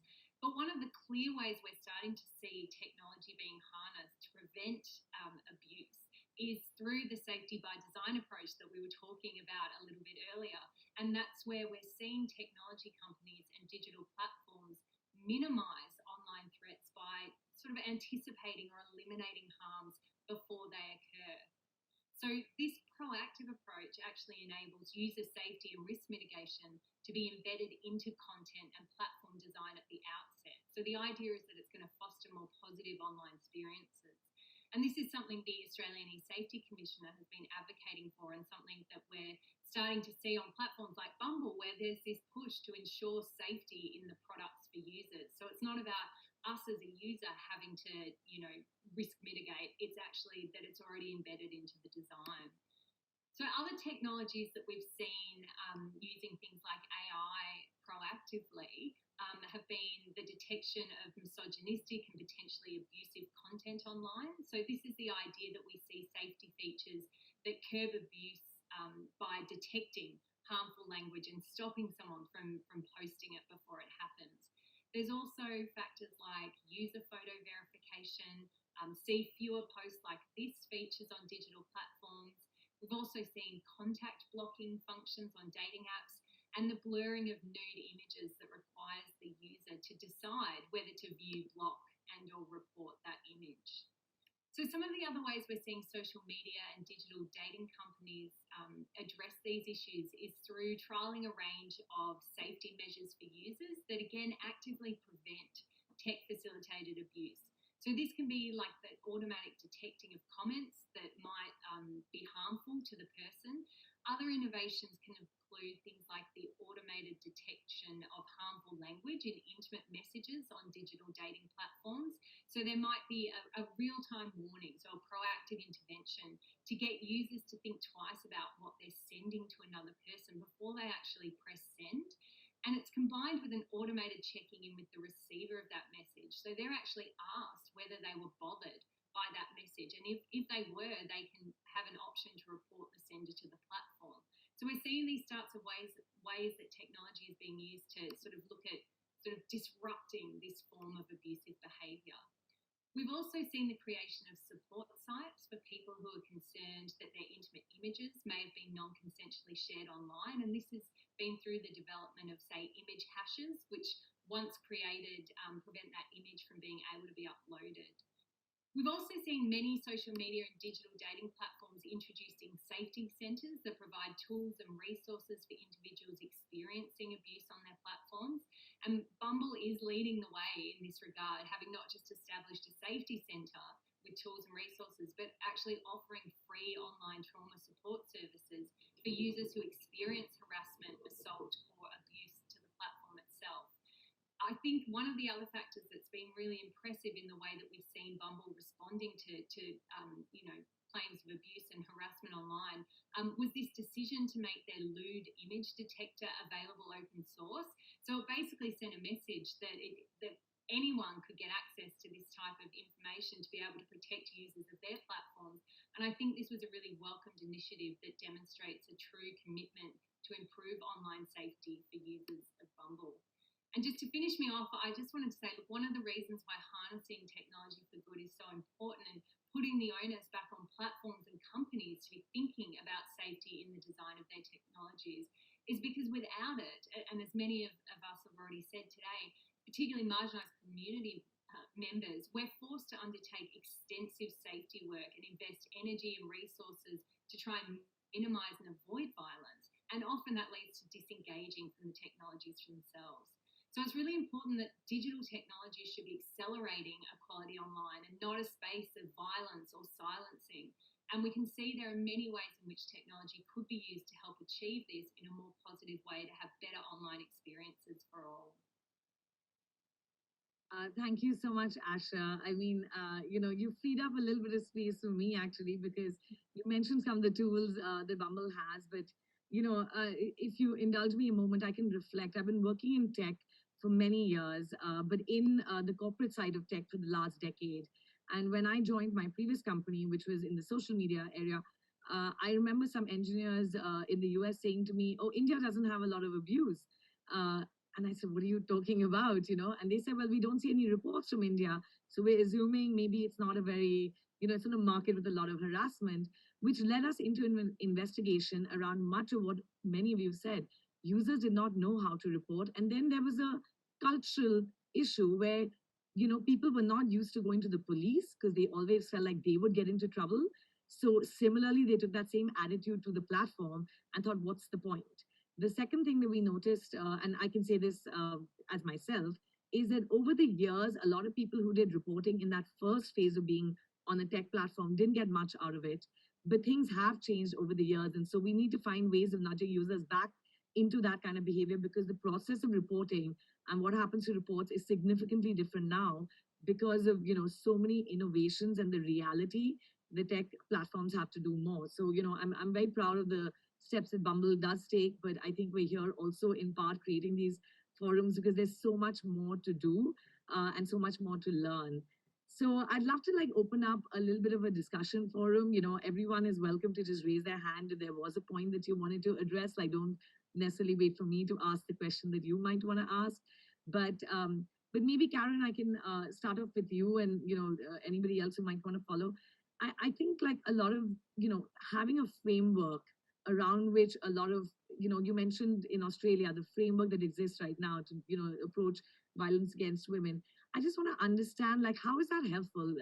But one of the clear ways we're starting to see technology being harnessed to prevent abuse is through the safety by design approach that we were talking about a little bit earlier. And that's where we're seeing technology companies and digital platforms minimize online threats by sort of anticipating or eliminating harms before they occur. So this proactive approach actually enables user safety and risk mitigation to be embedded into content and platform design at the outset. So the idea is that it's going to foster more positive online experiences. And this is something the Australian E-Safety Commissioner has been advocating for, and something that we're starting to see on platforms like Bumble, where there's this push to ensure safety in the products for users. So it's not about us as a user having to, risk mitigate. It's actually that it's already embedded into the design. So other technologies that we've seen using things like AI proactively have been the detection of misogynistic and potentially abusive content online. So this is the idea that we see safety features that curb abuse by detecting harmful language and stopping someone from posting it before it happens. There's also factors like user photo verification, see fewer posts like this features on digital platforms. We've also seen contact blocking functions on dating apps and the blurring of nude images that requires the user to decide whether to view, block and or report that image. So some of the other ways we're seeing social media and digital dating companies address these issues is through trialling a range of safety measures for users that again actively prevent tech facilitated abuse. So this can be like the automatic detecting of comments that might be harmful to the person. Other innovations can include things like the automated detection of harmful language in intimate messages on digital dating platforms. So there might be a real-time warning, so a proactive intervention to get users to think twice about what they're sending to another person before they actually press send. And it's combined with an automated checking in with the receiver of that message. So they're actually asked whether they were bothered by that message. And if they were, they can have an option to report the sender to the platform. So we're seeing these sorts of ways that technology is being used to sort of look at sort of disrupting this form of abusive behaviour. We've also seen the creation of support sites for people who are concerned that their intimate images may have been non-consensually shared online. And this has been through the development of, say, image hashes, which once created prevent that image from being able to be uploaded. We've also seen many social media and digital dating platforms introducing safety centres that provide tools and resources for individuals experiencing abuse on their platforms. And Bumble is leading the way in this regard, having not just established a safety centre with tools and resources, but actually offering free online trauma support services for users who experience harassment, assault or abuse to the platform itself. I think one of the other factors that's been really impressive in the way that we've seen Bumble responding to claims of abuse and harassment online was this decision to make their lewd image detector available open source. So it basically sent a message that anyone could get access to this type of information to be able to protect users of their platforms. And I think this was a really welcomed initiative that demonstrates a true commitment to improve online safety for users of Bumble. And just to finish me off, I just wanted to say, look, one of the reasons why harnessing technology for good is so important and putting the onus back on platforms and companies to be thinking about safety in the design of their technologies is because without it, and as many of us have already said today, particularly marginalised community members, we're forced to undertake extensive safety work and invest energy and resources to try and minimise and avoid violence. And often that leads to disengaging from the technologies themselves. So it's really important that digital technology should be accelerating equality online and not a space of violence or silencing. And we can see there are many ways in which technology could be used to help achieve this in a more positive way to have better online experiences for all. Thank you so much, Asha. I mean, you freed up a little bit of space for me actually, because you mentioned some of the tools that Bumble has. But, if you indulge me a moment, I can reflect. I've been working in tech for many years, but in the corporate side of tech for the last decade. And when I joined my previous company, which was in the social media area, I remember some engineers in the US saying to me, "Oh, India doesn't have a lot of abuse." And I said, what are you talking about? And they said, well, we don't see any reports from India. So we're assuming maybe it's not a very, it's in a market with a lot of harassment, which led us into an investigation around much of what many of you said. Users did not know how to report. And then there was a cultural issue where, people were not used to going to the police because they always felt like they would get into trouble. So similarly, they took that same attitude to the platform and thought, what's the point? The second thing that we noticed, and I can say this as myself, is that over the years, a lot of people who did reporting in that first phase of being on a tech platform didn't get much out of it. But things have changed over the years. And so we need to find ways of nudging users back into that kind of behavior, because the process of reporting and what happens to reports is significantly different now because of so many innovations and the reality the tech platforms have to do more. So I'm very proud of the steps that Bumble does take, but I think we're here also in part creating these forums because there's so much more to do and so much more to learn. So I'd love to open up a little bit of a discussion forum. Everyone is welcome to just raise their hand if there was a point that you wanted to address. Don't necessarily wait for me to ask the question that you might want to ask, but maybe Karen, I can start off with you, and anybody else who might want to follow. I think a lot of having a framework around which a lot of you mentioned in Australia the framework that exists right now to approach violence against women. I just want to understand how is that helpful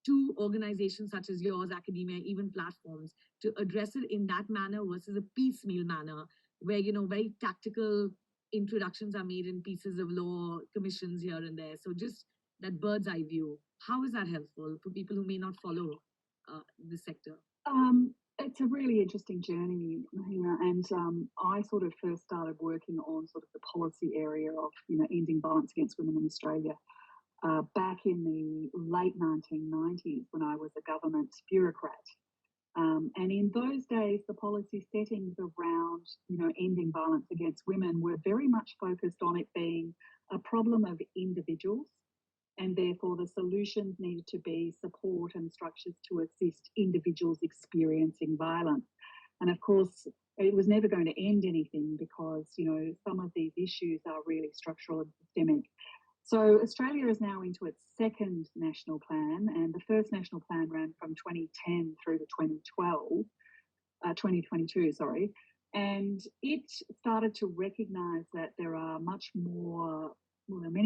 to organizations such as yours, academia, even platforms, to address it in that manner versus a piecemeal manner where very tactical introductions are made in pieces of law, commissions here and there. So just that bird's eye view, how is that helpful for people who may not follow the sector? It's a really interesting journey, Mahima, and I sort of first started working on sort of the policy area of ending violence against women in Australia back in the late 1990s when I was a government bureaucrat. And in those days, the policy settings around ending violence against women were very much focused on it being a problem of individuals, and therefore the solutions needed to be support and structures to assist individuals experiencing violence. And of course, it was never going to end anything because, some of these issues are really structural and systemic. So Australia is now into its second national plan, and the first national plan ran from 2010 through to 2022, sorry. And it started to recognise that there are many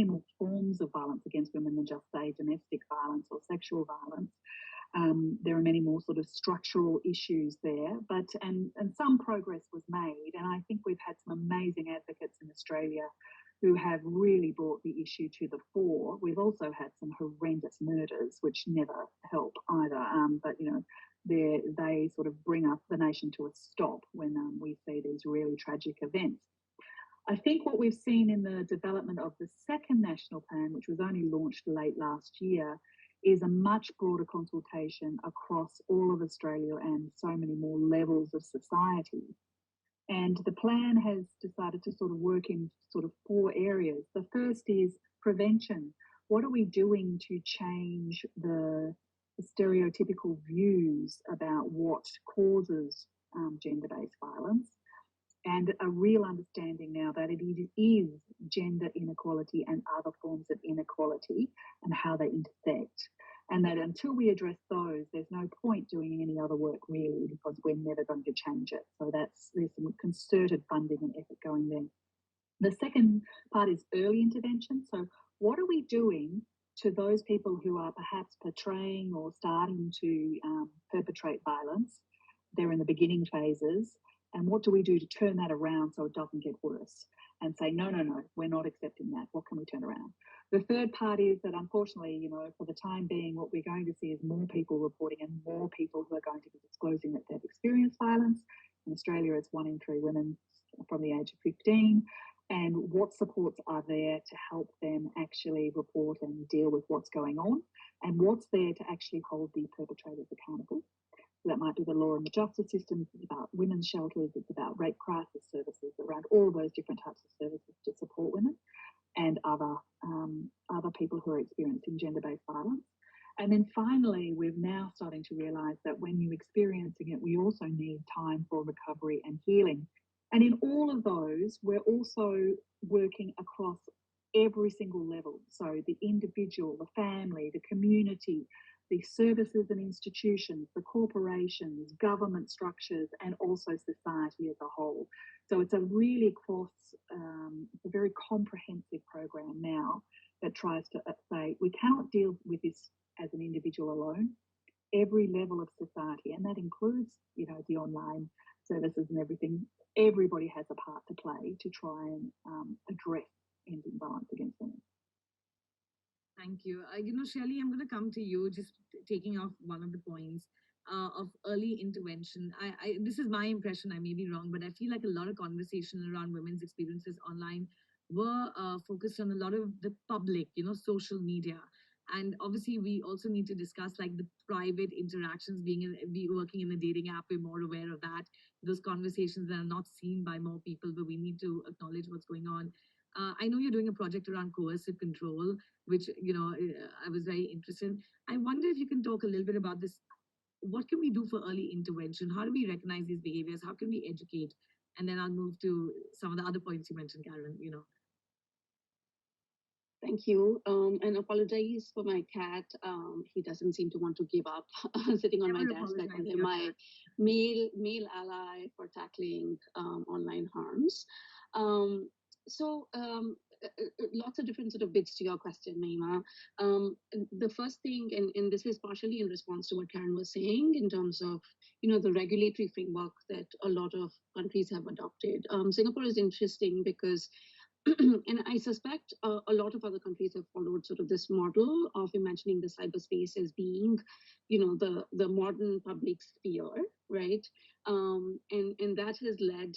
more forms of violence against women than just, say, domestic violence or sexual violence. There are many more sort of structural issues there, and some progress was made. And I think we've had some amazing advocates in Australia who have really brought the issue to the fore. We've also had some horrendous murders, which never help either. But they sort of bring up the nation to a stop when we see these really tragic events. I think what we've seen in the development of the second national plan, which was only launched late last year, is a much broader consultation across all of Australia and so many more levels of society. And the plan has decided to sort of work in sort of 4 areas. The first is prevention. What are we doing to change the stereotypical views about what causes gender-based violence? And a real understanding now that it is gender inequality and other forms of inequality and how they intersect. And that until we address those, there's no point doing any other work really, because we're never going to change it. So there's some concerted funding and effort going there. The second part is early intervention. So what are we doing to those people who are perhaps portraying or starting to perpetrate violence? They're in the beginning phases. And what do we do to turn that around so it doesn't get worse? And say, no, we're not accepting that. What can we turn around? The third part is that unfortunately, for the time being, what we're going to see is more people reporting and more people who are going to be disclosing that they've experienced violence. In Australia, it's 1 in 3 women from the age of 15. And what supports are there to help them actually report and deal with what's going on? And what's there to actually hold the perpetrators accountable? That might be the law and the justice system. It's about women's shelters. It's about rape crisis services, around all those different types of services to support women and other people who are experiencing gender-based violence. And then finally, we're now starting to realise that when you're experiencing it, we also need time for recovery and healing. And in all of those, we're also working across every single level. So the individual, the family, the community, the services and institutions, the corporations, government structures, and also society as a whole. So it's a really it's a very comprehensive program now that tries to say we cannot deal with this as an individual alone. Every level of society, and that includes, the online services and everything. Everybody has a part to play to try and address ending violence against women. Thank you. Shelley, I'm going to come to you, just taking off one of the points of early intervention. This is my impression. I may be wrong, but I feel like a lot of conversation around women's experiences online were focused on a lot of the public, social media. And obviously, we also need to discuss like the private interactions. Be working in a dating app, we're more aware of that. Those conversations that are not seen by more people, but we need to acknowledge what's going on. I know you're doing a project around coercive control, which I was very interested in. I wonder if you can talk a little bit about this. What can we do for early intervention? How do we recognize these behaviors? How can we educate? And then I'll move to some of the other points you mentioned, Karen. Thank you. And apologize for my cat. He doesn't seem to want to give up sitting on my Never desk. I apologize call to him your my cat. male ally for tackling online harms. Um, so lots of different sort of bits to your question, Naima. The first thing, and this is partially in response to what Karen was saying in terms of the regulatory framework that a lot of countries have adopted. Singapore is interesting because and I suspect a lot of other countries have followed sort of this model of imagining the cyberspace as being, the modern public sphere, right? And that has led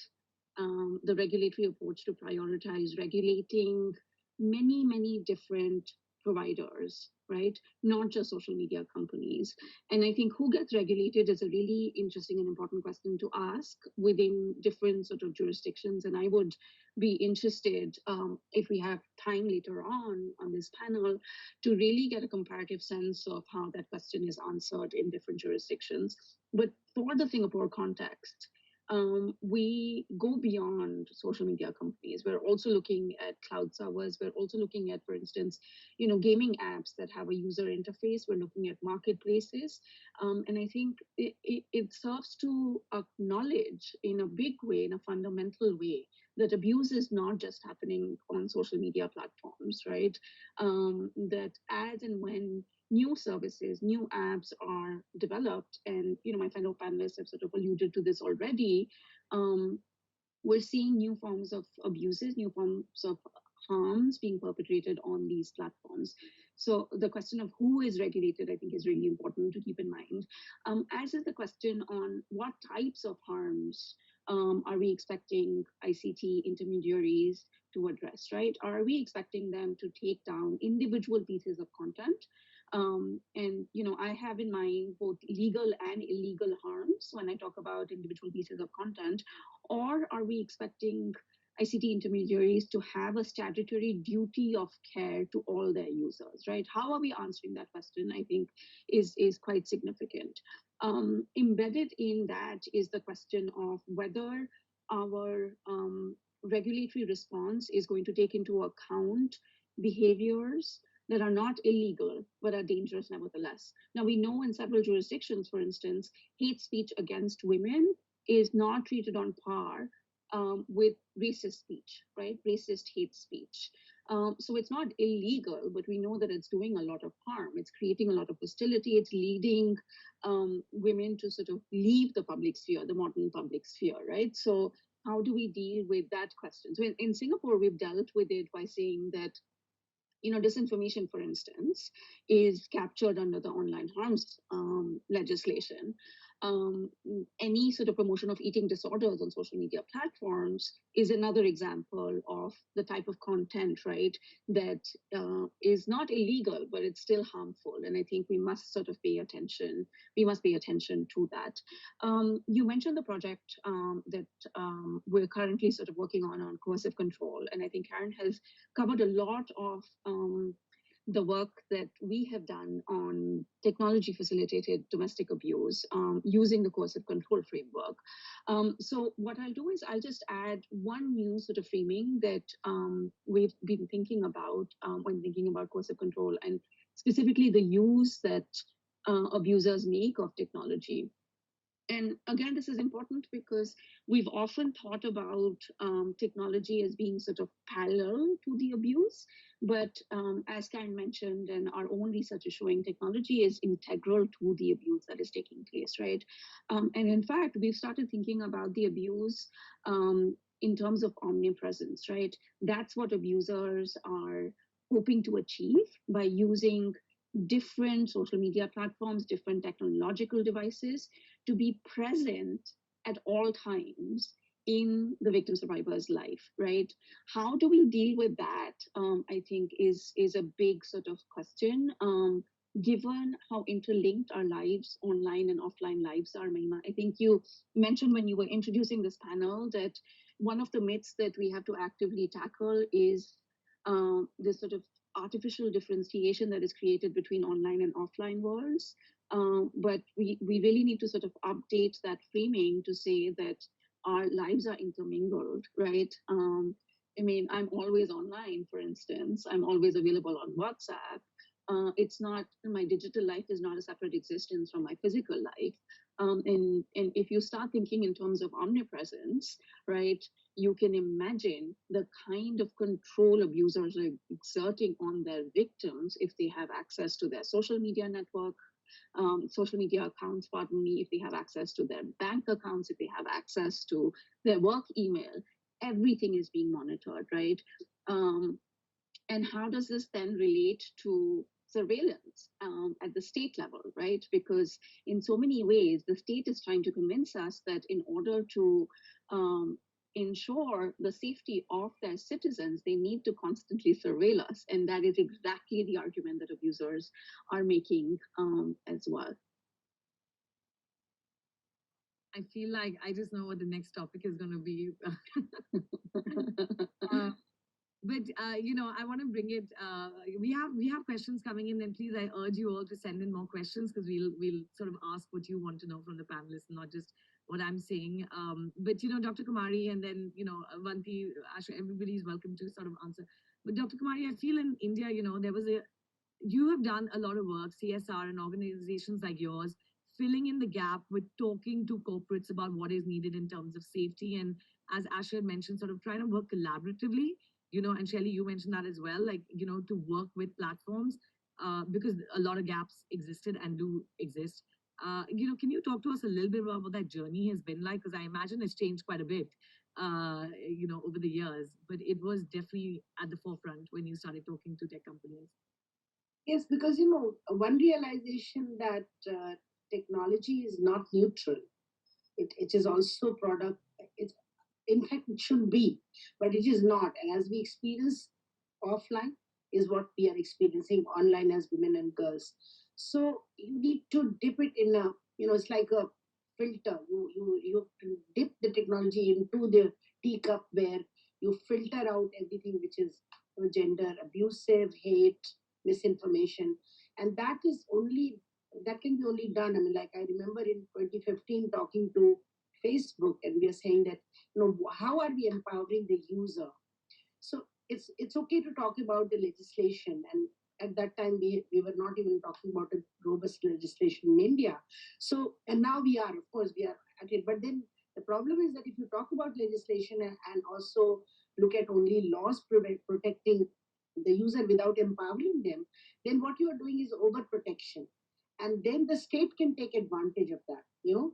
the regulatory approach to prioritize regulating many different providers, right? Not just social media companies. And I think who gets regulated is a really interesting and important question to ask within different sort of jurisdictions. And I would be interested, if we have time later on this panel, to really get a comparative sense of how that question is answered in different jurisdictions. But for the Singapore context, we go beyond social media companies. We're also looking at cloud servers. We're also looking at, for instance, gaming apps that have a user interface. We're looking at marketplaces. And I think it serves to acknowledge in a big way, in a fundamental way, that abuse is not just happening on social media platforms, right? That as and when new services, new apps are developed, and my fellow panelists have sort of alluded to this already, we're seeing new forms of abuses, new forms of harms being perpetrated on these platforms. So the question of who is regulated, I think, is really important to keep in mind. As is the question on what types of harms are we expecting ICT intermediaries to address, right? Are we expecting them to take down individual pieces of content? And I have in mind both legal and illegal harms when I talk about individual pieces of content. Or are we expecting ICT intermediaries to have a statutory duty of care to all their users, right? How are we answering that question, I think, is quite significant. Embedded in that is the question of whether our regulatory response is going to take into account behaviors that are not illegal but are dangerous nevertheless. Now, we know in several jurisdictions, for instance, hate speech against women is not treated on par with racist speech, right? Racist hate speech. So it's not illegal, but we know that it's doing a lot of harm. It's creating a lot of hostility. It's leading women to sort of leave the public sphere, the modern public sphere, right? So how do we deal with that question? So in Singapore, we've dealt with it by saying that disinformation, for instance, is captured under the online harms legislation. Any sort of promotion of eating disorders on social media platforms is another example of the type of content, right, that is not illegal, but it's still harmful. And I think we must sort of pay attention. We must pay attention to that. You mentioned the project that we're currently sort of working on coercive control. And I think Karen has covered a lot of the work that we have done on technology facilitated domestic abuse using the coercive control framework. So, what I'll do is I'll just add one new sort of framing that we've been thinking about when thinking about coercive control, and specifically the use that abusers make of technology. And again, this is important because we've often thought about technology as being sort of parallel to the abuse. But as Karen mentioned, and our own research is showing, technology is integral to the abuse that is taking place, right? And in fact, we've started thinking about the abuse in terms of omnipresence, right? That's what abusers are hoping to achieve by using different social media platforms, different technological devices to be present at all times in the victim survivor's life, right? How do we deal with that? I think is a big sort of question. Given how interlinked our lives, online and offline lives are, Mahima, I think you mentioned when you were introducing this panel that one of the myths that we have to actively tackle is this sort of artificial differentiation that is created between online and offline worlds. But we really need to sort of update that framing to say that our lives are intermingled, right? I mean, I'm always online, for instance. I'm always available on WhatsApp. It's not, my digital life is not a separate existence from my physical life. And if you start thinking in terms of omnipresence, right, you can imagine the kind of control abusers are exerting on their victims if they have access to their social media network, social media accounts, pardon me, if they have access to their bank accounts, if they have access to their work email. Everything is being monitored, right? And how does this then relate to surveillance at the state level, right? Because in so many ways, the state is trying to convince us that in order to ensure the safety of their citizens, they need to constantly surveil us. And that is exactly the argument that abusers are making as well. I feel like I just know what the next topic is going to be. But I want to bring it. We have questions coming in, and please, I urge you all to send in more questions because we'll sort of ask what you want to know from the panelists, not just what I'm saying. But Dr. Kumari, and then Vanti, Asha, everybody is welcome to sort of answer. But Dr. Kumari, I feel in India, you have done a lot of work, CSR, and organizations like yours, filling in the gap with talking to corporates about what is needed in terms of safety, and as Asha had mentioned, sort of trying to work collaboratively. And Shelly, you mentioned that as well, like, to work with platforms because a lot of gaps existed and do exist. Can you talk to us a little bit about what that journey has been like? Because I imagine it's changed quite a bit, over the years, but it was definitely at the forefront when you started talking to tech companies. Yes, because one realization that technology is not neutral. It is also product. It's in fact it should be, but it is not. And as we experience offline, is what we are experiencing online as women and girls. So you need to dip it in a, it's like a filter. You have to dip the technology into the teacup where you filter out everything which is gender abusive, hate, misinformation, and that can be only done. I mean, like I remember in 2015 talking to Facebook, and we are saying that how are we empowering the user? So it's okay to talk about the legislation, and at that time we were not even talking about a robust legislation in India. So and now we are, of course, we are at it. But then the problem is that if you talk about legislation and also look at only laws protecting the user without empowering them, then what you are doing is overprotection, and then the state can take advantage of that.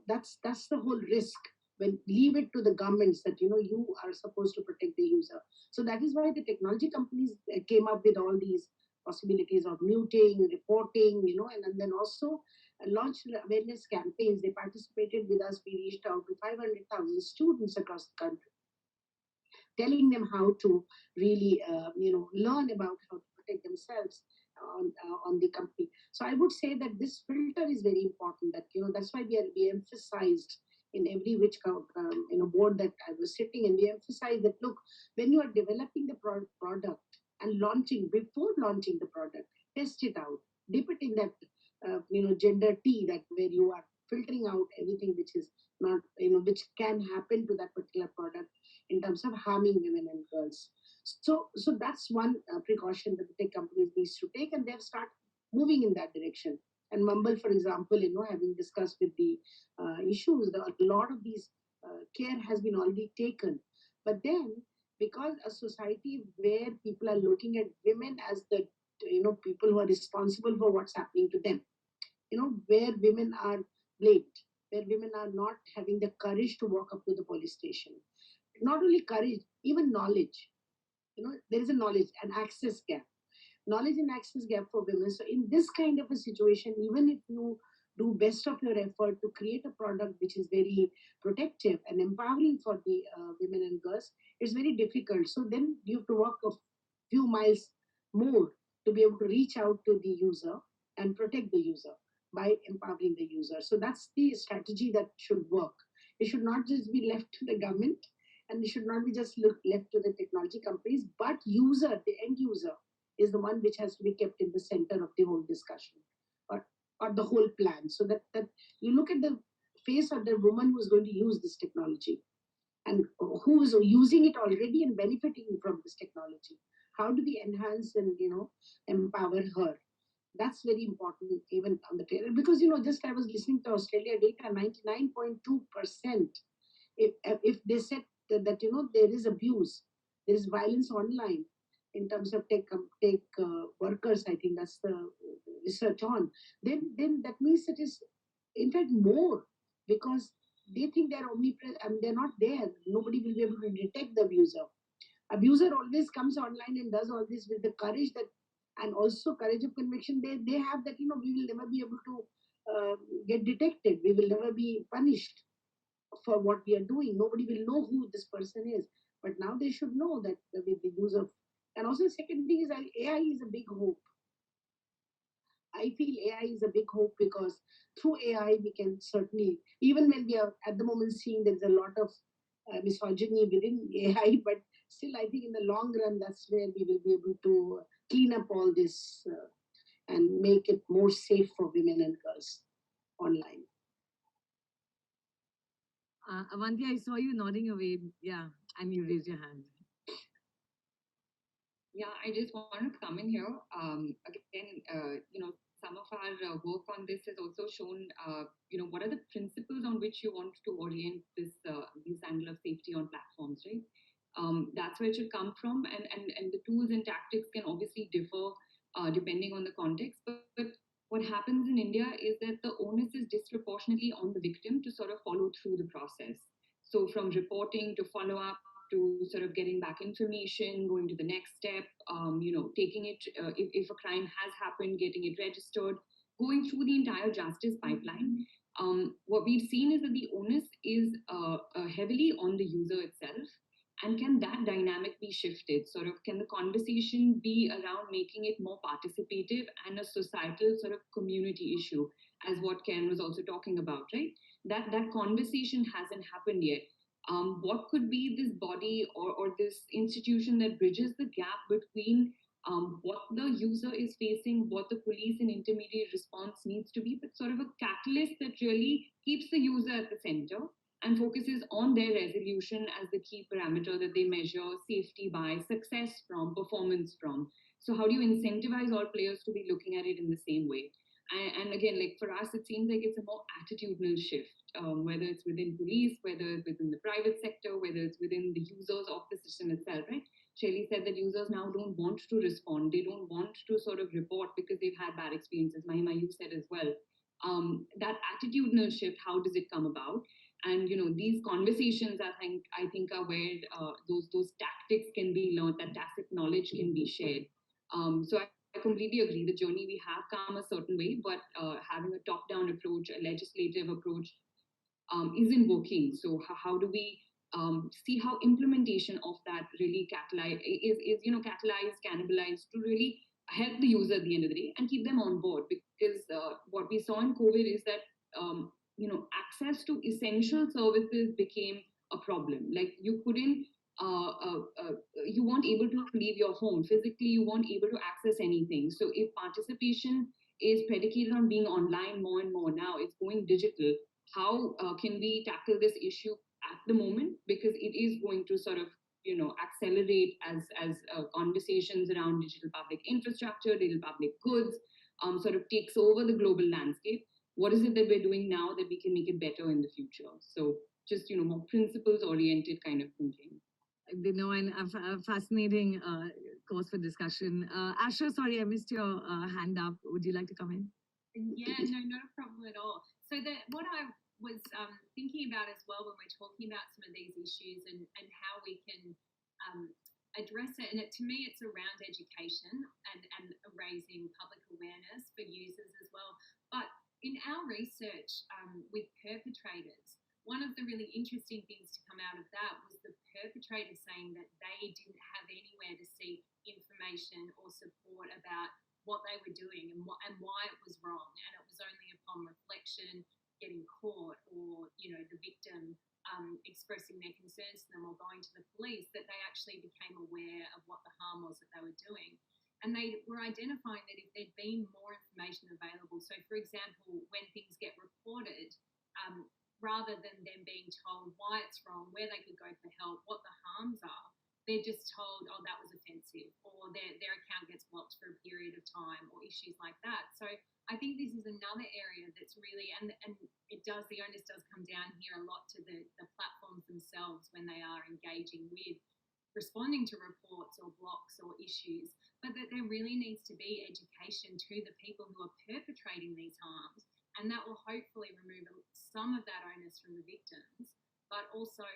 That's the whole risk when leave it to the governments that you are supposed to protect the user. So that is why the technology companies came up with all these possibilities of muting, reporting, and then also launched awareness campaigns. They participated with us. We reached out to 500,000 students across the country, telling them how to really, learn about how to protect themselves on the company. So I would say that this filter is very important. That that's why we emphasized in every which board that I was sitting, and we emphasized that look, when you are developing the product and launching, before launching the product, test it out, dip it in that gender tea, that where you are filtering out everything which is not, which can happen to that particular product in terms of harming women and girls. So that's one precaution that the tech companies needs to take, and they've started moving in that direction. And Mumble, for example, having discussed with the issues, a lot of these care has been already taken. But then, because a society where people are looking at women as the people who are responsible for what's happening to them, where women are blamed, where women are not having the courage to walk up to the police station. Not only courage, even knowledge. There is a knowledge and access gap, knowledge and access gap for women. So in this kind of a situation, even if you do best of your effort to create a product which is very protective and empowering for the women and girls, it's very difficult. So then you have to walk a few miles more to be able to reach out to the user and protect the user by empowering the user. So that's the strategy that should work. It should not just be left to the government, and it should not be just left to the technology companies, but the end user is the one which has to be kept in the center of the whole discussion, or, or the whole plan. So that you look at the face of the woman who is going to use this technology, and who is using it already and benefiting from this technology. How do we enhance and empower her? That's very important, even on the trailer, because just I was listening to Australia data, 99.2%. If they said that there is abuse, there is violence online in terms of tech workers, I think that's the research on. Then that means it is in fact more, because they think they're omnipresent and they're not there. Nobody will be able to detect the abuser. Abuser always comes online and does all this with the courage that, and also courage of conviction. They have that, we will never be able to get detected. We will never be punished for what we are doing. Nobody will know who this person is. But now they should know that with the use of, and also the second thing is that AI is a big hope. I feel AI is a big hope, because through AI we can certainly, even when we are at the moment seeing there's a lot of misogyny within AI, but still I think in the long run that's where we will be able to clean up all this and make it more safe for women and girls online. Avanti, I saw you nodding away. Yeah, and you raised your hand. Yeah, I just want to come in here. Again, some of our work on this has also shown, what are the principles on which you want to orient this angle of safety on platforms, right? That's where it should come from, and the tools and tactics can obviously differ depending on the context. But what happens in India is that the onus is disproportionately on the victim to sort of follow through the process. So from reporting to follow up to sort of getting back information, going to the next step, taking it, if a crime has happened, getting it registered, going through the entire justice pipeline. What we've seen is that the onus is heavily on the user itself. And can that dynamic be shifted? Sort of, can the conversation be around making it more participative and a societal sort of community issue, as what Ken was also talking about, right? That conversation hasn't happened yet. What could be this body or this institution that bridges the gap between what the user is facing, what the police and intermediate response needs to be, but sort of a catalyst that really keeps the user at the center and focuses on their resolution as the key parameter that they measure safety by, success from, performance from. So how do you incentivize all players to be looking at it in the same way? And again, like for us, it seems like it's a more attitudinal shift, whether it's within police, whether it's within the private sector, whether it's within the users of the system itself, right? Shelly said that users now don't want to respond. They don't want to sort of report because they've had bad experiences. Mahima, you said as well. That attitudinal shift, how does it come about? And these conversations, I think are where those tactics can be learned, that tacit knowledge can be shared. So I completely agree. The journey we have come a certain way, but having a top-down approach, a legislative approach, isn't working. So how do we see how implementation of that really catalyze, cannibalize to really help the user at the end of the day and keep them on board? Because what we saw in COVID is that access to essential services became a problem. Like you couldn't you weren't able to leave your home physically, you weren't able to access anything. So if participation is predicated on being online more and more now, it's going digital. How can we tackle this issue at the moment? Because it is going to sort of accelerate as conversations around digital public infrastructure, digital public goods, sort of takes over the global landscape. What is it that we're doing now that we can make it better in the future? So just more principles oriented kind of thinking. And a fascinating course for discussion. Asha, sorry, I missed your hand up. Would you like to come in? Yeah, no, not a problem at all. So what I was thinking about as well when we're talking about some of these issues and how we can address it, and to me it's around education and raising public awareness for users as well. But in our research with perpetrators, one of the really interesting things to come out of that was the perpetrator saying that they didn't have anywhere to seek information or support about what they were doing and why it was wrong, and it was only upon reflection, getting caught, or the victim expressing their concerns to them or going to the police, that they actually became aware of what the harm was that they were doing. And they were identifying that if there'd been more information available, so for example, when things get reported, rather than them being told why it's wrong, where they could go for help, what the harms are, they're just told, oh, that was offensive, or their account gets blocked for a period of time, or issues like that. So I think this is another area that's really, and the onus does come down here a lot to the platforms themselves when they are engaging with responding to reports or blocks or issues, but that there really needs to be education to the people who are perpetrating these harms, and that will hopefully remove some of that onus from the victims, but also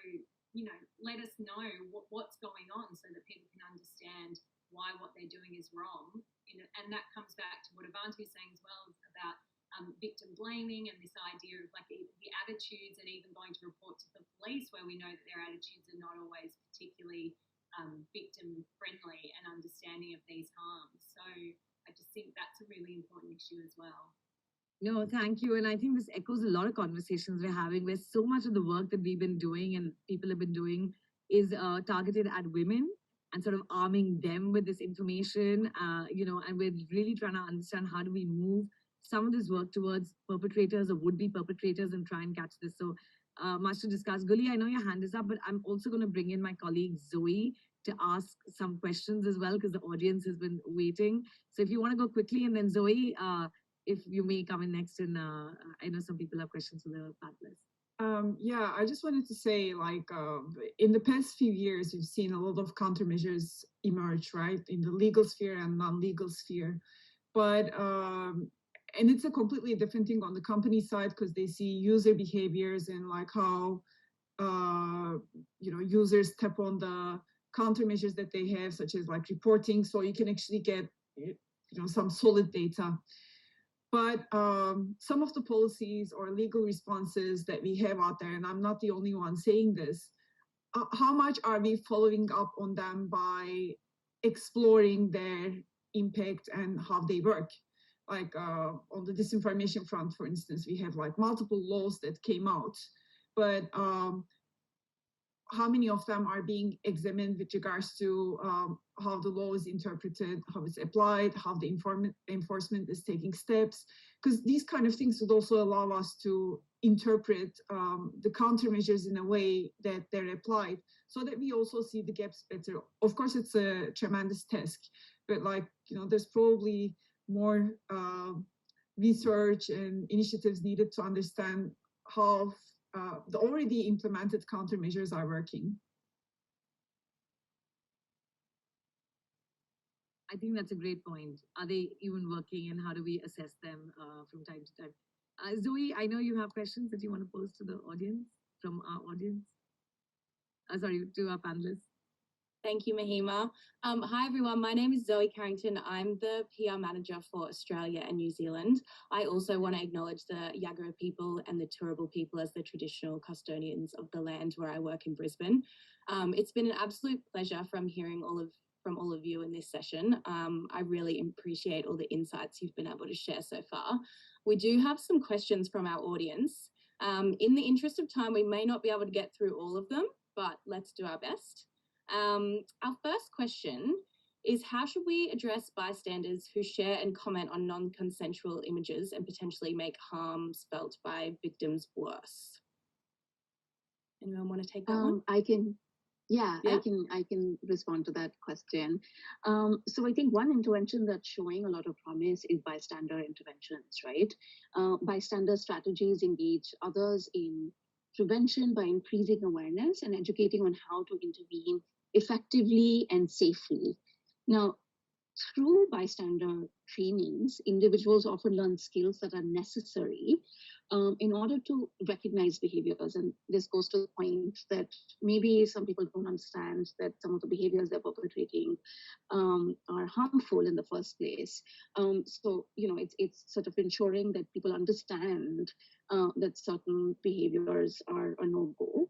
let us know what's going on so that people can understand why what they're doing is wrong. And that comes back to what Avanti's saying as well about victim blaming and this idea of like the attitudes, and even going to report to the police where we know that their attitudes are not always particularly victim friendly and understanding of these harms. So I just think that's a really important issue as well. No, thank you. And I think this echoes a lot of conversations we're having, where so much of the work that we've been doing and people have been doing is targeted at women and sort of arming them with this information, and we're really trying to understand how do we move some of this work towards perpetrators or would-be perpetrators and try and catch this. So much to discuss. Guli, I know your hand is up, but I'm also going to bring in my colleague Zoe to ask some questions as well, because the audience has been waiting. So if you want to go quickly, and then Zoe, if you may come in next, and I know some people have questions for the panelists. Yeah, I just wanted to say, in the past few years, we've seen a lot of countermeasures emerge, right, in the legal sphere and non-legal sphere. But and it's a completely different thing on the company side, because they see user behaviors and like how users tap on the countermeasures that they have, such as like reporting, so you can actually get some solid data. But some of the policies or legal responses that we have out there, and I'm not the only one saying this, how much are we following up on them by exploring their impact and how they work? Like on the disinformation front, for instance, we have like multiple laws that came out, but how many of them are being examined with regards to how the law is interpreted, how it's applied, how the enforcement is taking steps? Because these kind of things would also allow us to interpret the countermeasures in a way that they're applied, so that we also see the gaps better. Of course, it's a tremendous task, but there's probably more research and initiatives needed to understand how the already implemented countermeasures are working. I think that's a great point. Are they even working, and how do we assess them from time to time? Zoe, I know you have questions that you want to pose to the audience, from our audience. Sorry, to our panelists. Thank you, Mahima. Hi, everyone. My name is Zoe Carrington. I'm the PR manager for Australia and New Zealand. I also want to acknowledge the Yagara people and the Turrbal people as the traditional custodians of the land where I work in Brisbane. It's been an absolute pleasure from hearing from all of you in this session. I really appreciate all the insights you've been able to share so far. We do have some questions from our audience. In the interest of time, we may not be able to get through all of them, but let's do our best. Our first question is, how should we address bystanders who share and comment on non-consensual images and potentially make harms felt by victims worse? Anyone want to take that one? I can, yeah, Yeah. I can respond to that question. So I think one intervention that's showing a lot of promise is bystander interventions, right? Bystander strategies engage others in prevention by increasing awareness and educating on how to intervene effectively and safely. Now, through bystander trainings, individuals often learn skills that are necessary in order to recognize behaviors. And this goes to the point that maybe some people don't understand that some of the behaviors they're perpetrating are harmful in the first place. So, it's sort of ensuring that people understand that certain behaviors are a no-go.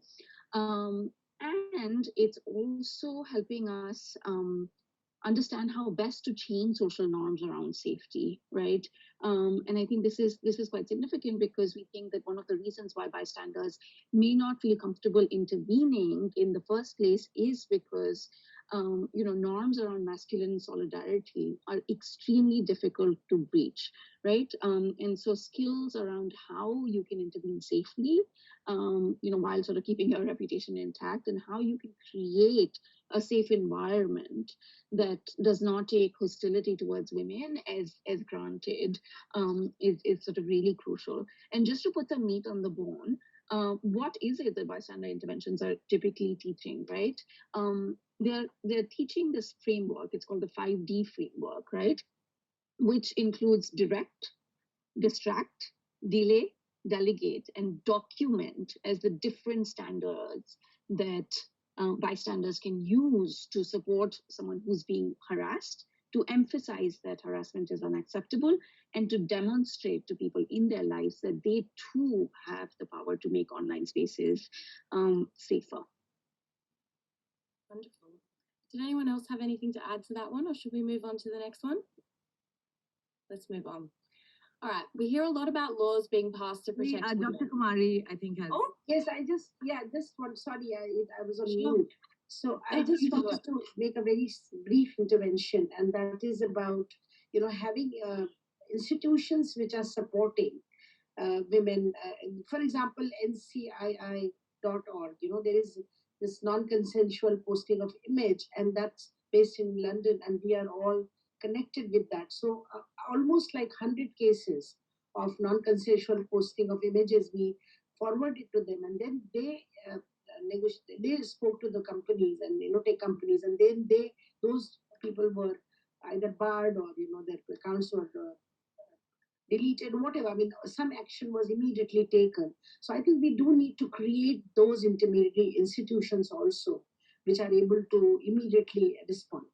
And it's also helping us understand how best to change social norms around safety, right? And I think this is quite significant because we think that one of the reasons why bystanders may not feel comfortable intervening in the first place is because norms around masculine solidarity are extremely difficult to breach, right? And so skills around how you can intervene safely, while sort of keeping your reputation intact, and how you can create a safe environment that does not take hostility towards women as granted is sort of really crucial. And just to put some meat on the bone, what is it that bystander interventions are typically teaching, right? They're teaching this framework. It's called the 5D framework, right? Which includes direct, distract, delay, delegate, and document as the different standards that bystanders can use to support someone who's being harassed, to emphasize that harassment is unacceptable, and to demonstrate to people in their lives that they too have the power to make online spaces safer. Wonderful. Did anyone else have anything to add to that one, or should we move on to the next one? Let's move on. All right, we hear a lot about laws being passed to protect women. Dr. Kumari, I think, has. Oh, yes, just one, sorry, I was on mute. So I just wanted to make a very brief intervention, and that is about, having institutions which are supporting women. For example, ncii.org, there is this non-consensual posting of image, and that's based in London, and we are all connected with that. So almost like 100 cases of non-consensual posting of images, we forwarded to them, and then they they spoke to the companies and tech companies, and then those people were either barred or their accounts were deleted, whatever. I mean, some action was immediately taken. So I think we do need to create those intermediary institutions also, which are able to immediately respond.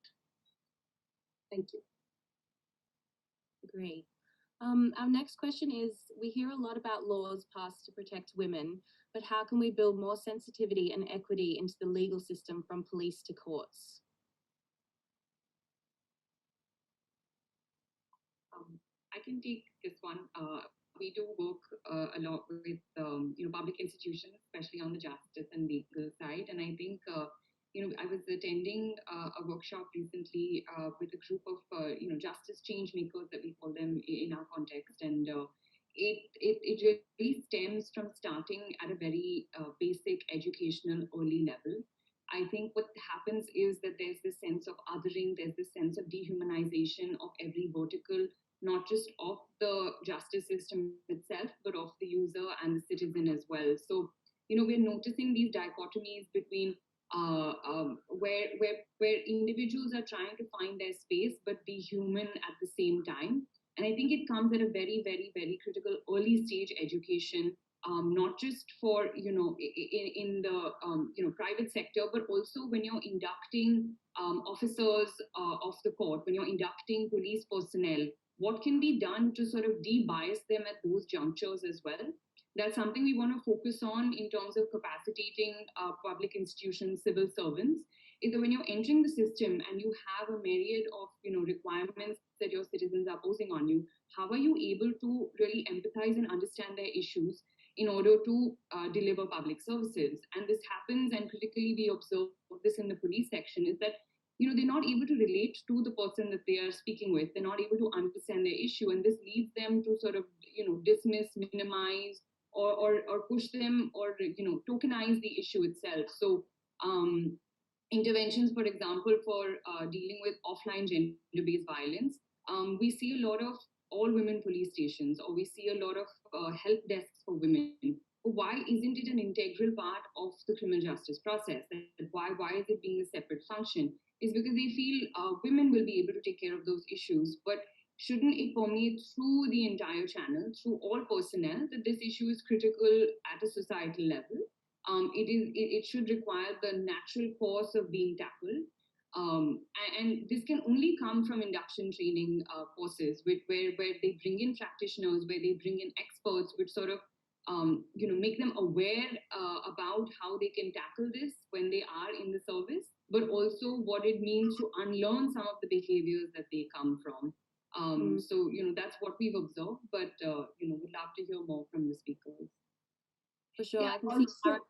Thank you. Great. Our next question is, we hear a lot about laws passed to protect women, but how can we build more sensitivity and equity into the legal system from police to courts? I can take this one. We do work a lot with public institutions, especially on the justice and legal side. And I think I was attending a workshop recently with a group of justice change makers, that we call them in our context, and it really stems from starting at a very basic educational early level. I think what happens is that there's this sense of othering, there's this sense of dehumanization of every vertical, not just of the justice system itself, but of the user and the citizen as well. So, we're noticing these dichotomies between where individuals are trying to find their space but be human at the same time. And I think it comes at a very, very, very critical early stage education, not just for in the private sector, but also when you're inducting officers of the court, when you're inducting police personnel. What can be done to sort of de-bias them at those junctures as well? That's something we want to focus on in terms of capacitating public institutions, civil servants, is that when you're entering the system and you have a myriad of requirements that your citizens are posing on you, how are you able to really empathize and understand their issues in order to deliver public services. And this happens, and critically we observe this in the police section, is that they're not able to relate to the person that they are speaking with. They're not able to understand their issue, and this leads them to sort of dismiss, minimize, or push them, or tokenize the issue itself. So interventions, for example, for dealing with offline gender-based violence, we see a lot of all-women police stations, or we see a lot of help desks for women. Why isn't it an integral part of the criminal justice process? Why is it being a separate function? Is because they feel women will be able to take care of those issues, but shouldn't it permeate through the entire channel, through all personnel, that this issue is critical at a societal level? It should require the natural course of being tackled. And this can only come from induction training courses, where they bring in practitioners, where they bring in experts, which sort of make them aware about how they can tackle this when they are in the service, but also what it means to unlearn some of the behaviors that they come from. So that's what we've observed, but we'd love to hear more from the speakers. For sure, Yeah, I can see also, Karen.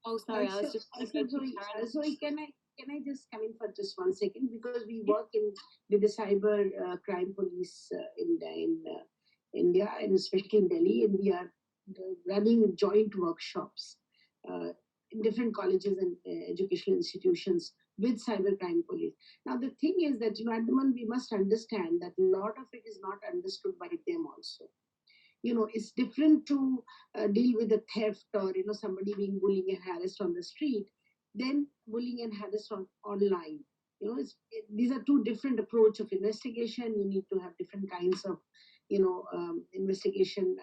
Oh, sorry, I was just going to go to Zoe, Karen. Zoe, can I just come in for just 1 second, because we work with the cyber crime police in India, and especially in Delhi, and we are running joint workshops in different colleges and educational institutions with cybercrime police. Now, the thing is that, at the moment, we must understand that a lot of it is not understood by them also. It's different to deal with a theft, or, somebody being bullied and harassed on the street, than bullying and harassed online. These are two different approach of investigation. You need to have different kinds of, investigation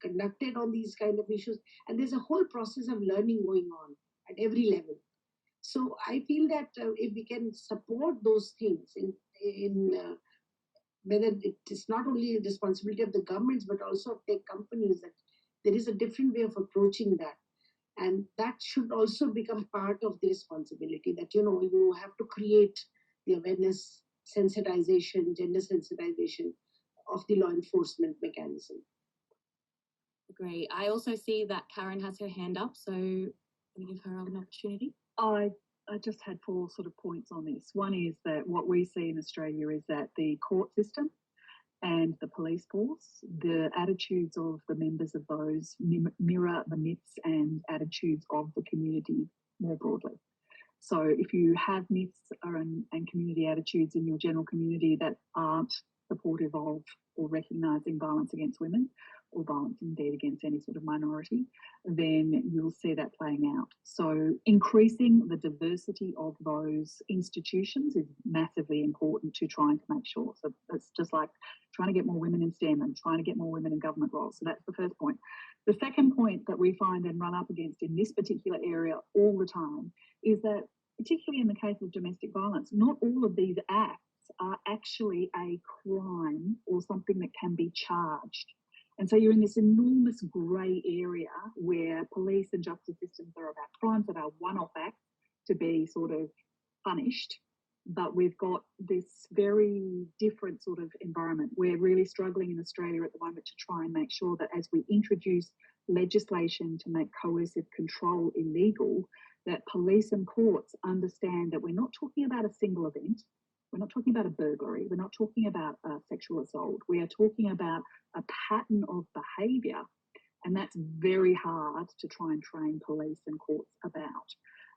conducted on these kind of issues. And there's a whole process of learning going on at every level. So I feel that if we can support those things in whether it is not only a responsibility of the governments, but also of tech companies, that there is a different way of approaching that. And that should also become part of the responsibility, that, you have to create the awareness, sensitization, gender sensitization of the law enforcement mechanism. Great. I also see that Karen has her hand up, so I'm going to give her an opportunity. I just had 4 sort of points on this. One is that what we see in Australia is that the court system and the police force, the attitudes of the members of those mirror the myths and attitudes of the community more broadly. So if you have myths and community attitudes in your general community that aren't supportive of or recognising violence against women, or violence indeed against any sort of minority, then you'll see that playing out. So increasing the diversity of those institutions is massively important to trying to make sure. So it's just like trying to get more women in STEM and trying to get more women in government roles. So that's the first point. The second point that we find and run up against in this particular area all the time is that, particularly in the case of domestic violence, not all of these acts are actually a crime or something that can be charged. And so you're in this enormous grey area where police and justice systems are about crimes that are one-off acts to be sort of punished. But we've got this very different sort of environment. We're really struggling in Australia at the moment to try and make sure that as we introduce legislation to make coercive control illegal, that police and courts understand that we're not talking about a single event. We're not talking about a burglary. We're not talking about a sexual assault. We are talking about a pattern of behaviour, and that's very hard to try and train police and courts about.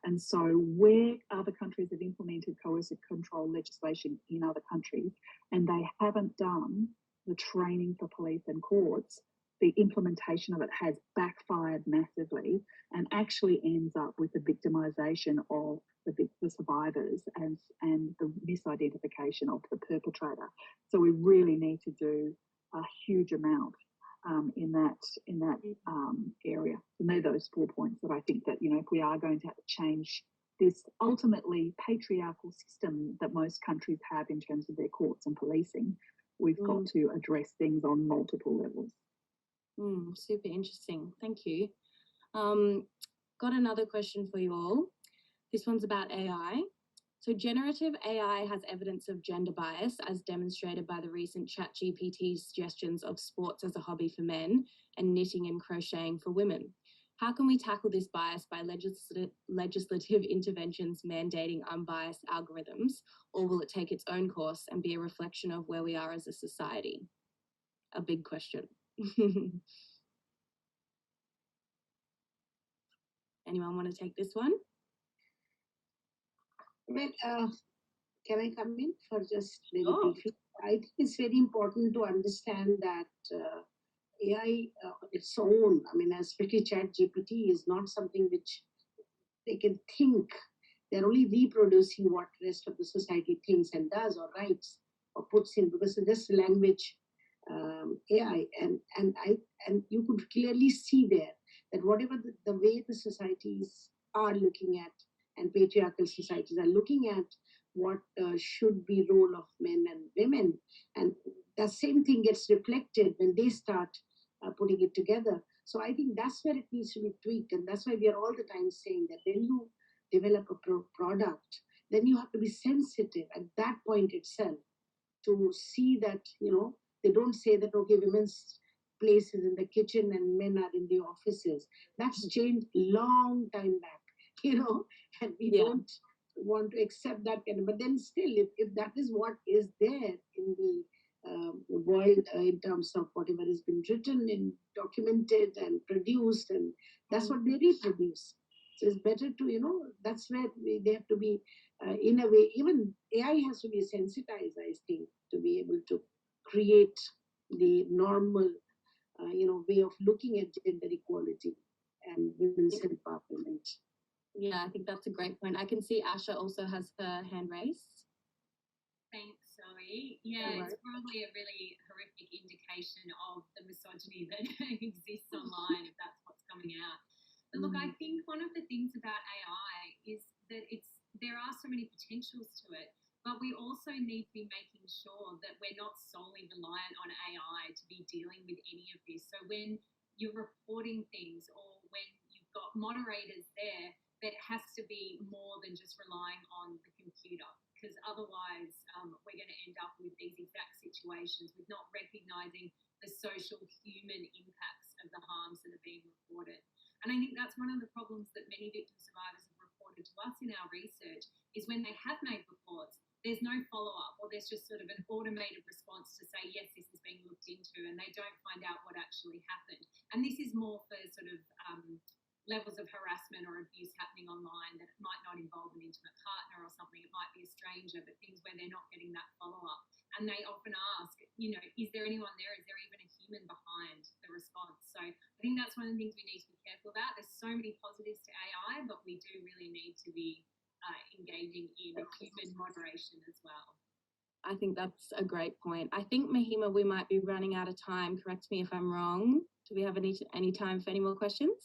And so where other countries have implemented coercive control legislation in other countries, and they haven't done the training for police and courts, the implementation of it has backfired massively and actually ends up with the victimisation of the survivors and the misidentification of the perpetrator. So we really need to do a huge amount in that area. And they're those 4 points that I think that, if we are going to have to change this ultimately patriarchal system that most countries have in terms of their courts and policing, we've got to address things on multiple levels. Super interesting. Thank you. Got another question for you all. This one's about AI. So generative AI has evidence of gender bias, as demonstrated by the recent ChatGPT suggestions of sports as a hobby for men and knitting and crocheting for women. How can we tackle this bias by legislative interventions mandating unbiased algorithms, or will it take its own course and be a reflection of where we are as a society? A big question. Anyone want to take this one? Well, can I come in for just very Sure. briefly? I think it's very important to understand that AI, its own, I mean, especially Chat GPT, is not something which they can think. They're only reproducing what rest of the society thinks and does or writes or puts in, because it's just language AI, and you could clearly see there that whatever the way the societies are looking at, and patriarchal societies are looking at what should be role of men and women, and the same thing gets reflected when they start putting it together. So I think that's where it needs to be tweaked, and that's why we are all the time saying that when you develop a product, then you have to be sensitive at that point itself to see that, they don't say that, okay, women's place is in the kitchen and men are in the offices. That's changed long time back, and we don't want to accept that kind of, but then still, if that is what is there in the world, in terms of whatever has been written and documented and produced, and that's what they reproduce. So it's better to, that's where they have to be, in a way, even AI has to be sensitized, I think, to be able to create the normal, way of looking at gender equality and women's empowerment. Yeah, I think that's a great point. I can see Asha also has her hand raised. Thanks, Zoe. Yeah, it's probably a really horrific indication of the misogyny that exists online, if that's what's coming out. But look, I think one of the things about AI is that there are so many potentials to it, but we also need to be making sure that we're not solely reliant on AI to be dealing with any of this. So when you're reporting things, or when you've got moderators there, that has to be more than just relying on the computer, because otherwise we're going to end up with these exact situations with not recognizing the social human impacts of the harms that are being reported. And I think that's one of the problems that many victim survivors have reported to us in our research, is when they have made reports, there's no follow-up, or there's just sort of an automated response to say, yes, this is being looked into, and they don't find out what actually happened. And this is more for sort of levels of harassment or abuse happening online that might not involve an intimate partner or something. It might be a stranger, but things where they're not getting that follow-up. And they often ask, is there anyone there? Is there even a human behind the response? So I think that's one of the things we need to be careful about. There's so many positives to AI, but we do really need to be engaging in human moderation as well. I think that's a great point. I think, Mahima, we might be running out of time. Correct me if I'm wrong. Do we have any time for any more questions?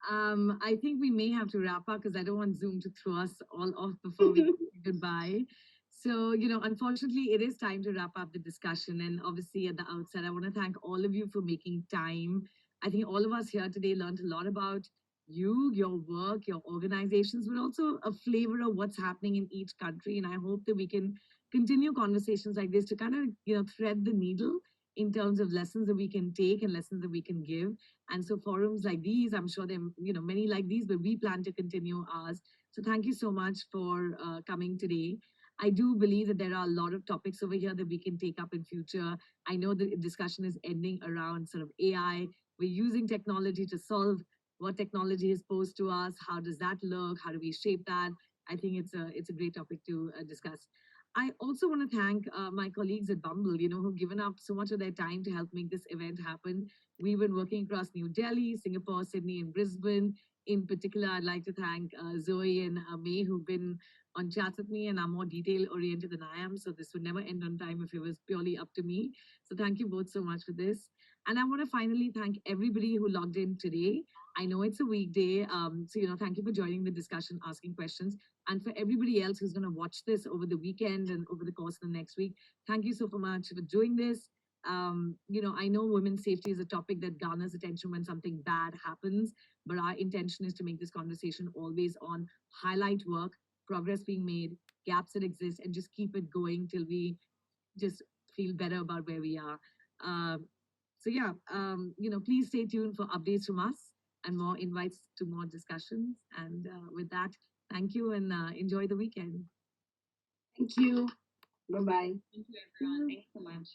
I think we may have to wrap up because I don't want Zoom to throw us all off before we say goodbye. So, unfortunately, it is time to wrap up the discussion. And obviously, at the outset, I want to thank all of you for making time. I think all of us here today learned a lot about you, your work, your organizations, but also a flavor of what's happening in each country. And I hope that we can continue conversations like this to kind of, thread the needle in terms of lessons that we can take and lessons that we can give. And so forums like these, I'm sure there are many like these, but we plan to continue ours. So thank you so much for coming today. I do believe that there are a lot of topics over here that we can take up in future. I know the discussion is ending around sort of AI. We're using technology to solve what technology has posed to us. How does that look? How do we shape that? I think it's a great topic to discuss. I also want to thank my colleagues at Bumble, who've given up so much of their time to help make this event happen. We've been working across New Delhi, Singapore, Sydney, and Brisbane. In particular, I'd like to thank Zoe and May, who've been on chats with me and are more detail-oriented than I am. So this would never end on time if it was purely up to me. So thank you both so much for this. And I want to finally thank everybody who logged in today. I know it's a weekday, so thank you for joining the discussion, asking questions. And for everybody else who's going to watch this over the weekend and over the course of the next week, thank you so much for doing this. I know women's safety is a topic that garners attention when something bad happens, but our intention is to make this conversation always on highlight work, progress being made, gaps that exist, and just keep it going till we just feel better about where we are. Um, so yeah, please stay tuned for updates from us and more invites to more discussions. And with that, thank you and enjoy the weekend. Thank you. Bye bye. Thank you, everyone. Thanks so much.